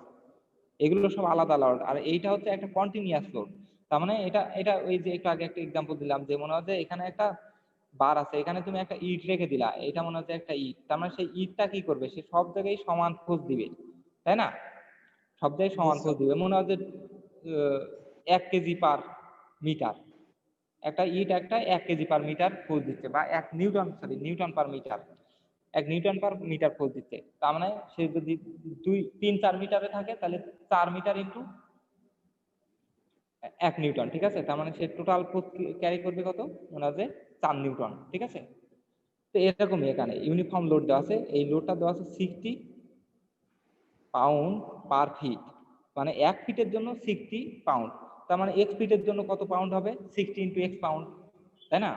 এগুলো সব আলাদা লোড, আর এইটা হচ্ছে একটা কন্টিনিউয়াস লোড। তার মানে এটা এটা ওই যে একটু আগে একটা এক্সাম্পল দিলাম, যে মনে হয় যে এখানে একটা বার আছে, এখানে তুমি একটা ইট রেখে দিলা, এটা মনে হচ্ছে একটা ইট, তার মানে সেই ইটটা কি করবে, সে সব জায়গায় সমান ফোর্স দিবে, তাই না? সব জায়গায় সমান ফোর্স দিবে। মনে হয় যে 1 কেজি পার মিটার, একটা ইট একটা 1 কেজি পার মিটার ফোর্স দিচ্ছে, বা 1 newton per meter, 1 newton per meter force দিচ্ছে। তার মানে সে যদি 3-4 মিটারে থাকে, তাহলে 4 মিটার ইন্টু 1 নিউটন, ঠিক আছে? তার মানে সে টোটাল ফোর্স ক্যারি করবে কত, মনে হয় যে 4 নিউটন, ঠিক আছে? তো এরকমই এখানে ইউনিফর্ম লোড দেওয়া আছে, এই লোডটা দেওয়া আছে 60 পাউন্ড পার ফিট, মানে 1 ফিটের জন্য 60 পাউন্ড। তার মানে x ফিটের জন্য কত পাউন্ড হবে, 60 ইন্টু x পাউন্ড, তাই না?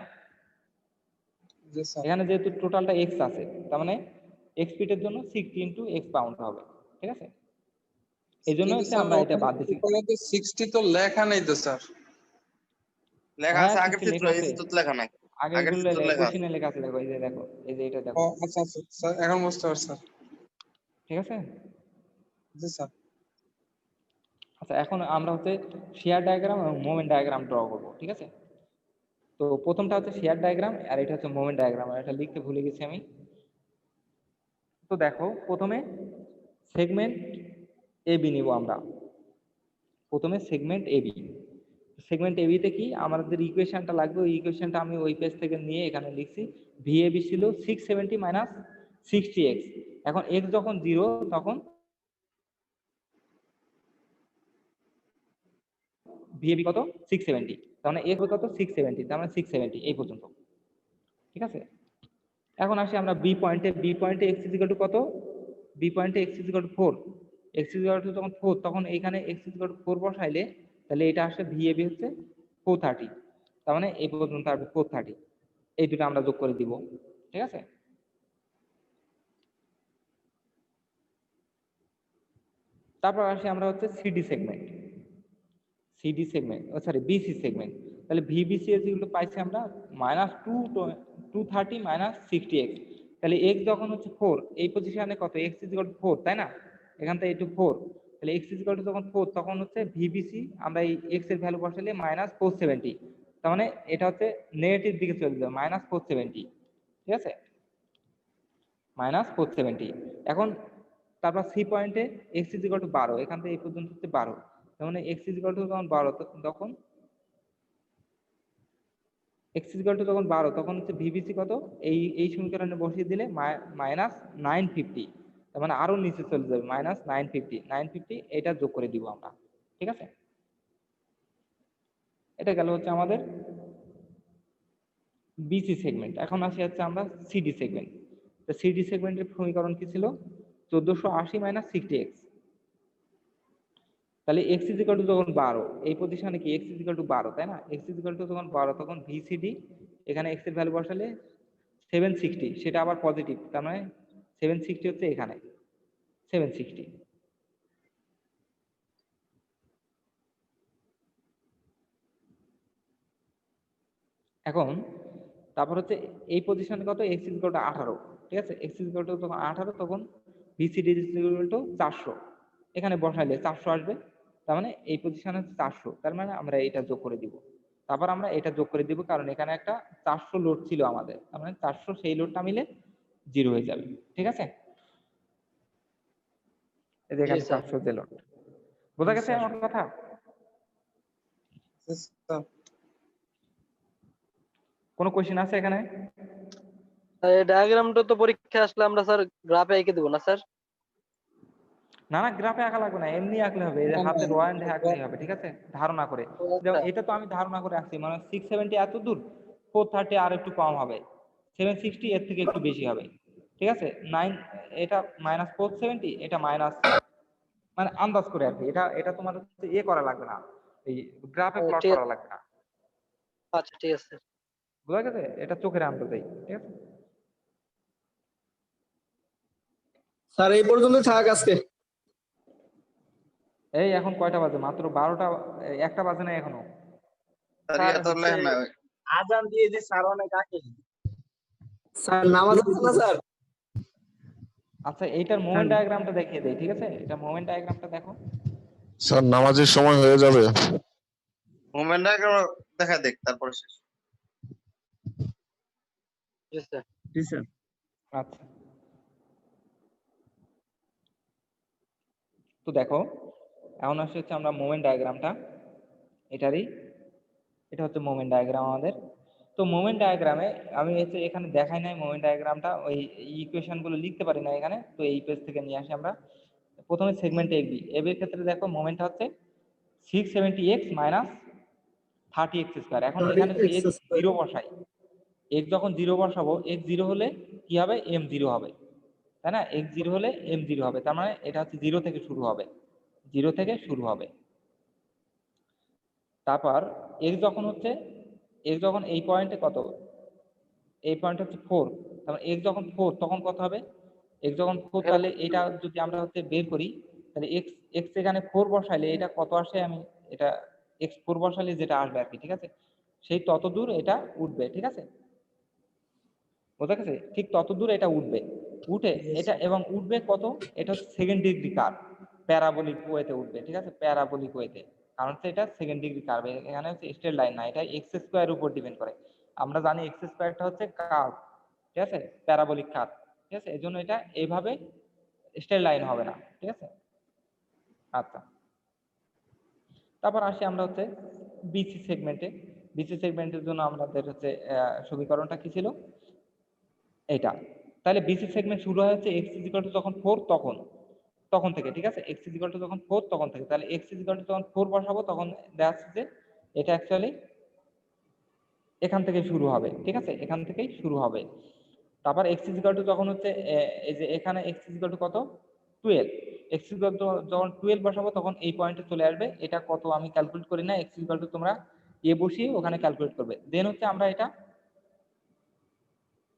জি স্যার। এখানে যেহেতু টোটালটা x আছে, তার মানে x ফিটের জন্য 60 ইন্টু x পাউন্ড হবে, ঠিক আছে? এই জন্য কিন্তু হচ্ছে স্যার আমরা এটা ওখানে বাদ দিছি। ওখানে তো 60 তো লেখা নেই তো স্যার। লেখা হ্যাঁ, আছে আগের 60 চিত্র, লেখা এই আছে, চিত্র তো লেখা নাই। আগের আগের গুলো চিত্র লেখা আছে। কোশ্চেনে লেখা আছে, দেখো এই যে দেখো, এই যে এটা ও দেখো, আচ্ছা আচ্ছা স্যার, এখন বুঝতে পারছি স্যার। ঠিক আছে? জি স্যার। আচ্ছা, এখন আমরা হচ্ছে শেয়ার ডায়াগ্রাম এবং মোমেন্ট ডায়াগ্রাম ড্র করব, ঠিক আছে? তো প্রথমটা হচ্ছে শেয়ার ডায়াগ্রাম, আর এটা হচ্ছে মোমেন্ট ডায়াগ্রাম, আর এটা লিখতে ভুলে গেছি আমি। তো দেখো, প্রথমে সেগমেন্ট এবি নিব আমরা, প্রথমে সেগমেন্ট এবি। সেগমেন্ট এবিতে কি আমাদের ইকুয়েশনটা লাগবে, ওই ইকুয়েশনটা আমি ওই পেজ থেকে নিয়ে এখানে লিখছি। ভিএবি ছিল 670 মাইনাস 60x, এখন x যখন 0 তখন ভিএবি কত, 670, তার মানে x কত, 670, তার মানে 670 এই পর্যন্ত, ঠিক আছে? এখন আসি আমরা বি পয়েন্টে x ইজ ইকুয়াল টু কত, বি পয়েন্টে x is equal two 4, x is equal two যখন 4, তখন এখানে x ইজ ইকুয়াল টু 4 বসাইলে তাহলে এটা আসে ভিএবি হচ্ছে 430, তার মানে এই পর্যন্ত আসবে 430, এই দুটো আমরা যোগ করে দিব, ঠিক আছে? তারপর আসি আমরা হচ্ছে সিডি সেগমেন্ট, বিসি সেগমেন্ট। তাহলে ভিবিসি এর যেগুলো পাইছি আমরা -230 মাইনাস 60x, তাহলে x যখন হচ্ছে 4, এই পজিশনে কত, x ইজ ইকুয়াল টু 4, তাই না? এখান থেকে একটু 4, তাহলে x ইজ ইকুয়াল টু যখন 4, তখন হচ্ছে ভিবিসি আমরা এই x এর ভ্যালু বসালে -470, তার মানে এটা হচ্ছে নেগেটিভ দিকে চলে যাবে, -470, ঠিক আছে? -470। এখন তারপর সি পয়েন্টে x ইজ ইকুয়াল টু 12, এখান থেকে এই পর্যন্ত হচ্ছে 12, তার মানে x ইজ ইকুয়াল টু যখন 12, তখন x ইজ ইকুয়াল টু যখন 12, তখন হচ্ছে ভিবিসি কত, এই সমীকরণে বসিয়ে দিলে -950, তার মানে আরো নিচে চলে যাবে, -950 এটা যোগ করে দিব আমরা, ঠিক আছে? এটা গেল হচ্ছে আমাদের বিসি সেগমেন্ট। এখন আসি হচ্ছে আমরা সিডি সেগমেন্ট। তো সিডি সেগমেন্টের সমীকরণ কি ছিল, 1480 মাইনাস 60x, তাহলে x ইজ ইকুয়াল টু যখন 12, এই পজিশনে কি x ইজ ইকুয়াল টু 12, তাই না? x ইজ ইকুয়াল টু যখন 12, তখন ভিসিডি এখানে x এর ভ্যালু বসালে 760, সেটা আবার পজিটিভ, তার মানে 760 হচ্ছে এখানে 760। এখন তারপর হচ্ছে এই পজিশনে কত, x ইজ ইকুয়াল টু 18, ঠিক আছে? x ইজ ইকুয়াল টু যখন 18, তখন ভিসিডি ইজ ইকুয়াল টু 400, এখানে বসাইলে 400 আসবে, তার মানে এই পজিশনে হচ্ছে 400, তার মানে আমরা এটা যোগ করে দিব। তারপর আমরা এটা যোগ করে দিব, কারণ এখানে একটা 400 লোড ছিল আমাদের, তার মানে 400 সেই লোডটা মিলে 0 হয়ে যাবে, ঠিক আছে? এই যে এখানে 400 যে লোড, বোঝা গেছে আমার কথা? কোনো কোশ্চেন আছে এখানে? এই ডায়াগ্রামটা তো পরীক্ষা আসলে আমরা স্যার গ্রাফে এঁকে দেব না স্যার? না না, গ্রাফে আঁকা লাগবে না, এমনি আঁকলে হবে, এই যে হাতে রয়েন্ড আঁকলেই হবে, ঠিক আছে? ধারণা করে, যেমন এটা তো আমি ধারণা করে আসছি, মানে 670 এত দূর, 430 আর একটু কম হবে, 760 এর থেকে একটু বেশি হবে, ঠিক আছে? 9 এটা -470, এটা মানে আন্দাজ করে আর কি, এটা এটা তোমার হচ্ছে ইয়ে করা লাগবে না, এই গ্রাফে প্লট ঠিক করা লাগবে না, আচ্ছা ঠিক আছে। বুঝা গেছে? এটা চোখের আন্দাজেই, ঠিক আছে? স্যার এই পর্যন্ত থাক আজকে। এই এখন কয়টা বাজে? মাত্র 12টা, একটা বাজে না এখনো। স্যার তো লেন না আজান দিয়ে যে স্যার অনেক আগে। স্যার নামাজ আছে না স্যার? আচ্ছা এইটার মোমেন্ট ডায়াগ্রামটা দেখিয়ে দেই, ঠিক আছে? এটা মোমেন্ট ডায়াগ্রামটা দেখো। স্যার নামাজের সময় হয়ে যাবে। মোমেন্ট দেখা দেখ তারপরে শেষ। জি স্যার। জি স্যার। আচ্ছা তো দেখো এখন আসছে হচ্ছে আমরা মোমেন্ট ডায়াগ্রামটা, এটারই এটা হচ্ছে মোমেন্ট ডায়াগ্রাম আমাদের। তো মোমেন্ট ডায়াগ্রামে আমি হচ্ছে এখানে দেখাই নাই মোমেন্ট ডায়াগ্রামটা, ওই ইকুয়েশন গুলো লিখতে পারি না এখানে, তো এই পেজ থেকে নিয়ে আসি আমরা। প্রথমে সেগমেন্ট এবি, এর ক্ষেত্রে দেখো মোমেন্টটা হচ্ছে 670x মাইনাস 30x স্কয়ার। এখন এখানে যদি x 0 বসাই, x যখন 0 বসাবো, x 0 হলে কি হবে? m 0 হবে, তাই না? x 0 হলে m 0 হবে, তার মানে এটা হচ্ছে 0 থেকে শুরু হবে, 0 থেকে শুরু হবে। তারপর x যখন হচ্ছে, x যখন এই পয়েন্টে কত, এই পয়েন্ট হচ্ছে 4, তার মানে x যখন 4 তখন কত হবে? x যখন 4, তাহলে এটা যদি আমরা হচ্ছে বের করি, তাহলে x এখানে 4 বসাইলে এটা কত আসে, আমি এটা x 4 বসালে যেটা আসবে আর কি, ঠিক আছে? সেই তত দূর এটা উঠবে, ঠিক আছে? বোঝা গেছে? ঠিক তত দূর এটা উঠবে, উঠে এটা এবং উঠবে কত? এটা হচ্ছে সেকেন্ড ডিগ্রি কার্ভ, প্যারাবোলিক ওয়েতে উঠবে, ঠিক আছে? প্যারাবোলিক ওয়েতে, কারণ হচ্ছে এটা সেকেন্ড ডিগ্রি কার্ভ, এখানে হচ্ছে স্ট্রেট লাইন না, এটা এক্স স্কোয়ার উপর ডিপেন্ড করে। আমরা জানি এক্স স্কোয়ারটা হচ্ছে কার্ভ, ঠিক আছে? প্যারাবোলিক কার্ভ, ঠিক আছে? এজন্য এটা এইভাবে স্ট্রেট লাইন হবে না, ঠিক আছে? আচ্ছা তারপর আসি আমরা হচ্ছে বিসি সেগমেন্টে। বিসি সেগমেন্টের জন্য আমাদের হচ্ছে সমীকরণটা কি ছিল? এটা। তাহলে বিসি সেগমেন্ট শুরু হয় হচ্ছে x = যখন 4 তখন থেকে, ঠিক আছে? x = যখন 4 তখন থেকে, তাহলে x = যখন 4 বসাবো তখন দেখা যাচ্ছে যে এটা অ্যাকচুয়ালি এখান থেকে শুরু হবে, ঠিক আছে? এখান থেকেই শুরু হবে। তারপর x যখন হচ্ছে এই যে এখানে x কত? 12। x যখন 12 বসাবো তখন এই পয়েন্টে চলে আসবে, এটা কত আমি ক্যালকুলেট করি না, x তোমরা বসিয়ে ওখানে ক্যালকুলেট করবে। দেন হচ্ছে আমরা এটা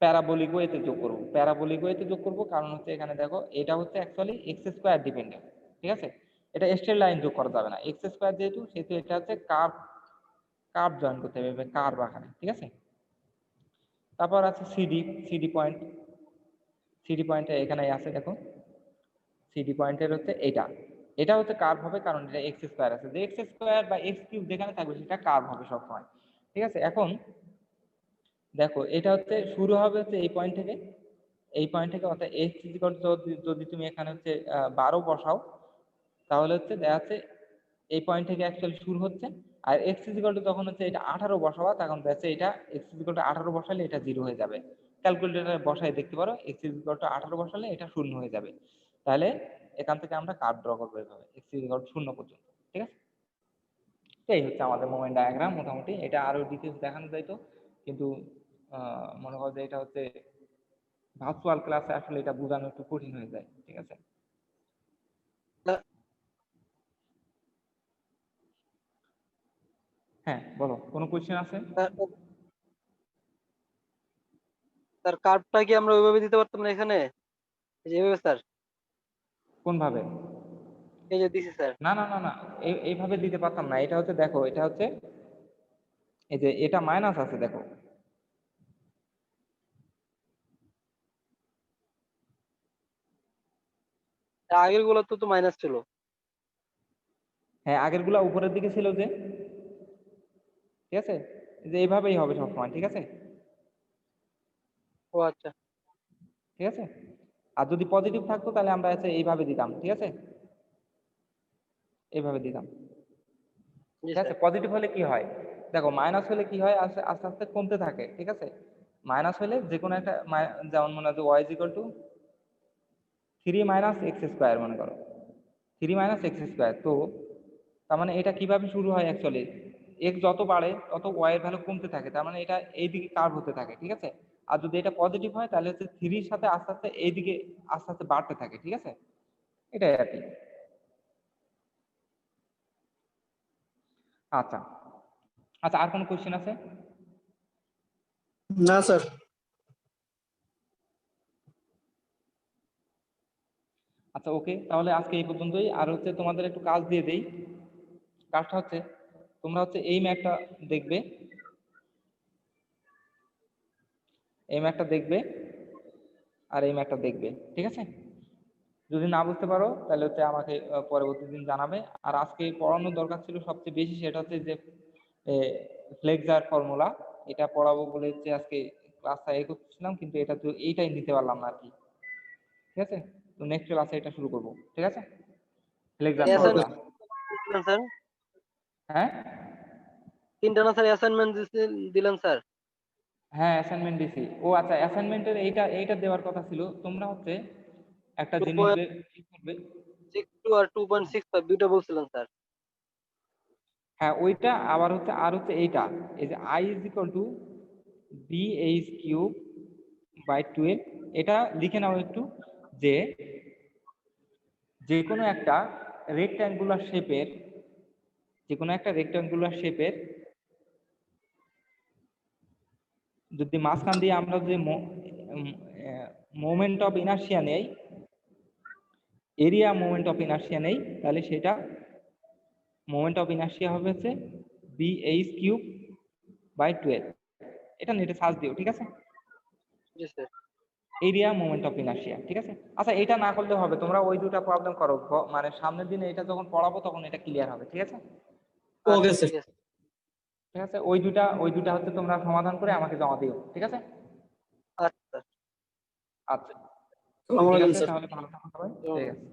প্যারাবোলিক ওয়েতে যোগ করব, প্যারাবোলিক ওয়েতে যোগ করব, কারণ হচ্ছে এখানে দেখো এটা হচ্ছে অ্যাকচুয়ালি এক্স স্কয়ার ডিপেন্ডেন্ট, ঠিক আছে? এটা স্ট্রেট লাইন যোগ করা যাবে না, এক্স স্কয়ার যেহেতু, সেহেতু এটা হচ্ছে কার্ভ, কার্ভ জয়েন করতে হবে, কার্ভ আকারে, ঠিক আছে? তারপর আছে সিডি পয়েন্ট, সিডি পয়েন্টে এখানে আছে দেখো, সিডি পয়েন্টের হচ্ছে এটা হচ্ছে কার্ভ হবে, কারণ এটা এক্স স্কয়ার আছে, যে এক্স স্কয়ার বা এক্স কিউব যেখানে থাকবে সেটা কার্ভ হবে সবসময়, ঠিক আছে? এখন দেখো এটা হচ্ছে শুরু হবে হচ্ছে এই পয়েন্ট থেকে, এই পয়েন্ট থেকে, অর্থাৎ x যদি তুমি এখানে হচ্ছে 12 বসাও, তাহলে হচ্ছে দেখা যাচ্ছে এই পয়েন্ট থেকে অ্যাকচুয়ালি শুরু হচ্ছে, আর x যখন হচ্ছে এটা 18 বসাবা, তখন দেখা যাচ্ছে এটা x 18 বসালে এটা 0 হয়ে যাবে। ক্যালকুলেটরে বসাই দেখতে পারো, x 18 বসালে এটা 0 হয়ে যাবে। তাহলে এখান থেকে আমরা কার্ভ ড্র করবো এভাবে x 0 পর্যন্ত, ঠিক আছে? এই হচ্ছে আমাদের মোমেন্ট ডায়াগ্রাম। মোটামুটি এটা আরো ডিটেইলস দেখানো যাইতো, কিন্তু মনে করো যে এটা হচ্ছে ভার্চুয়াল ক্লাসে আসলে এটা বোঝানো একটু কঠিন হয়ে যায়, ঠিক আছে? হ্যাঁ বলো, কোনো কোশ্চেন আছে? স্যার কার্ভটা কি আমরা ওইভাবে দিতে পারতাম না এখানে, যেভাবে স্যার? কোন ভাবে? এই যে দিছি স্যার। না না না না, এইভাবে দিতে পারতাম না। এটা হচ্ছে দেখো, এটা হচ্ছে এই যে এটা মাইনাস আছে দেখো, আগের গুলো তো মাইনাস ছিল। হ্যাঁ আগের গুলা উপরের দিকে ছিল যে, ঠিক আছে? যে এইভাবেই হবে সবসময়, ঠিক আছে? ও আচ্ছা ঠিক আছে, আর যদি পজিটিভ থাকতো তাহলে আমরা হচ্ছে এইভাবে দিতাম, ঠিক আছে? এইভাবে দিতাম, ঠিক আছে? পজিটিভ হলে কি হয় দেখো, মাইনাস হলে কি হয়, আস্তে আস্তে আস্তে কমতে থাকে, ঠিক আছে? মাইনাস হলে যে কোনো একটা, যেমন মনে হয় y = 3 - x স্কয়ার, মনে করো 3 - x স্কয়ার। তো তার মানে এটা কিভাবে শুরু হয়? অ্যাকচুয়ালি x যত বাড়ে তত y এর ভ্যালু কমতে থাকে, তার মানে এটা এইদিকে কার্ভ হতে থাকে, ঠিক আছে? আর যদি এটা পজিটিভ হয় তাহলে হচ্ছে 3 এর সাথে আস্তে আস্তে এইদিকে আস্তে আস্তে বাড়তে থাকে, ঠিক আছে? এটাই আর কি। আচ্ছা আচ্ছা, আর কোনো কোশ্চেন আছে? না স্যার। আচ্ছা ওকে, তাহলে আজকে এই পর্যন্তই। আর হচ্ছে তোমাদের একটু কাজ দিয়ে দেই। কাজটা হচ্ছে তোমরা হচ্ছে এই ম্যাথটা দেখবে, এই ম্যাথটা দেখবে আর এই ম্যাথটা দেখবে, ঠিক আছে? যদি না বুঝতে পারো তাহলে হচ্ছে আমাকে পরবর্তী দিন জানাবে। আর আজকে পড়ানোর দরকার ছিল সবচেয়ে বেশি, সেটা হচ্ছে যে ফ্লেক্সার ফর্মুলা, এটা পড়াবো বলে হচ্ছে আজকে ক্লাসটা করছিলাম, কিন্তু এটা তো এইটাই নিতে পারলাম না আর কি, ঠিক আছে? তো নেক্সট ক্লাসে এটা শুরু করব, ঠিক আছে? Flexor formula. স্যার হ্যাঁ তিনটা না স্যার অ্যাসাইনমেন্ট দিলেন স্যার? হ্যাঁ অ্যাসাইনমেন্ট দিছি। ও আচ্ছা, অ্যাসাইনমেন্টের এইটা দেওয়ার কথা ছিল। তোমরা হচ্ছে একটা জিনিস করবে। 2.62 আর 2.65 দুইটা বলছিলেন স্যার। হ্যাঁ ওইটা আবার হচ্ছে, আর হচ্ছে এইটা, এই যে i is equal to bh³/12, এটা লিখে নাও একটু, যে যে কোনো একটা রেক্ট্যাঙ্গুলার শেপের যদি মাঝখান দিয়ে আমরা যদি মোমেন্ট অফ ইনার্শিয়া নেই, এরিয়া মোমেন্ট অফ ইনার্শিয়া নেই, তাহলে সেটা মোমেন্ট অফ ইনার্শিয়া হবে হচ্ছে bh³/12। এটা নেটে সার্চ দিও, ঠিক আছে? জি sir. Area moment of inertia, ঠিক আছে? আচ্ছা এটা না করলে হবে, তোমরা ওই দুটো প্রবলেম করো, মানে সামনের দিনে এটা যখন পড়াবো তখন এটা ক্লিয়ার হবে, ঠিক আছে? Okay sir. ঠিক আছে, ওই দুটা হচ্ছে তোমরা সমাধান করে আমাকে জমা দিও, ঠিক আছে? আচ্ছা আচ্ছা আসসালামু ঠিক আলাইকুম আছে, স্যার। তাহলে ভালো থাকো সবাই, ঠিক আছে।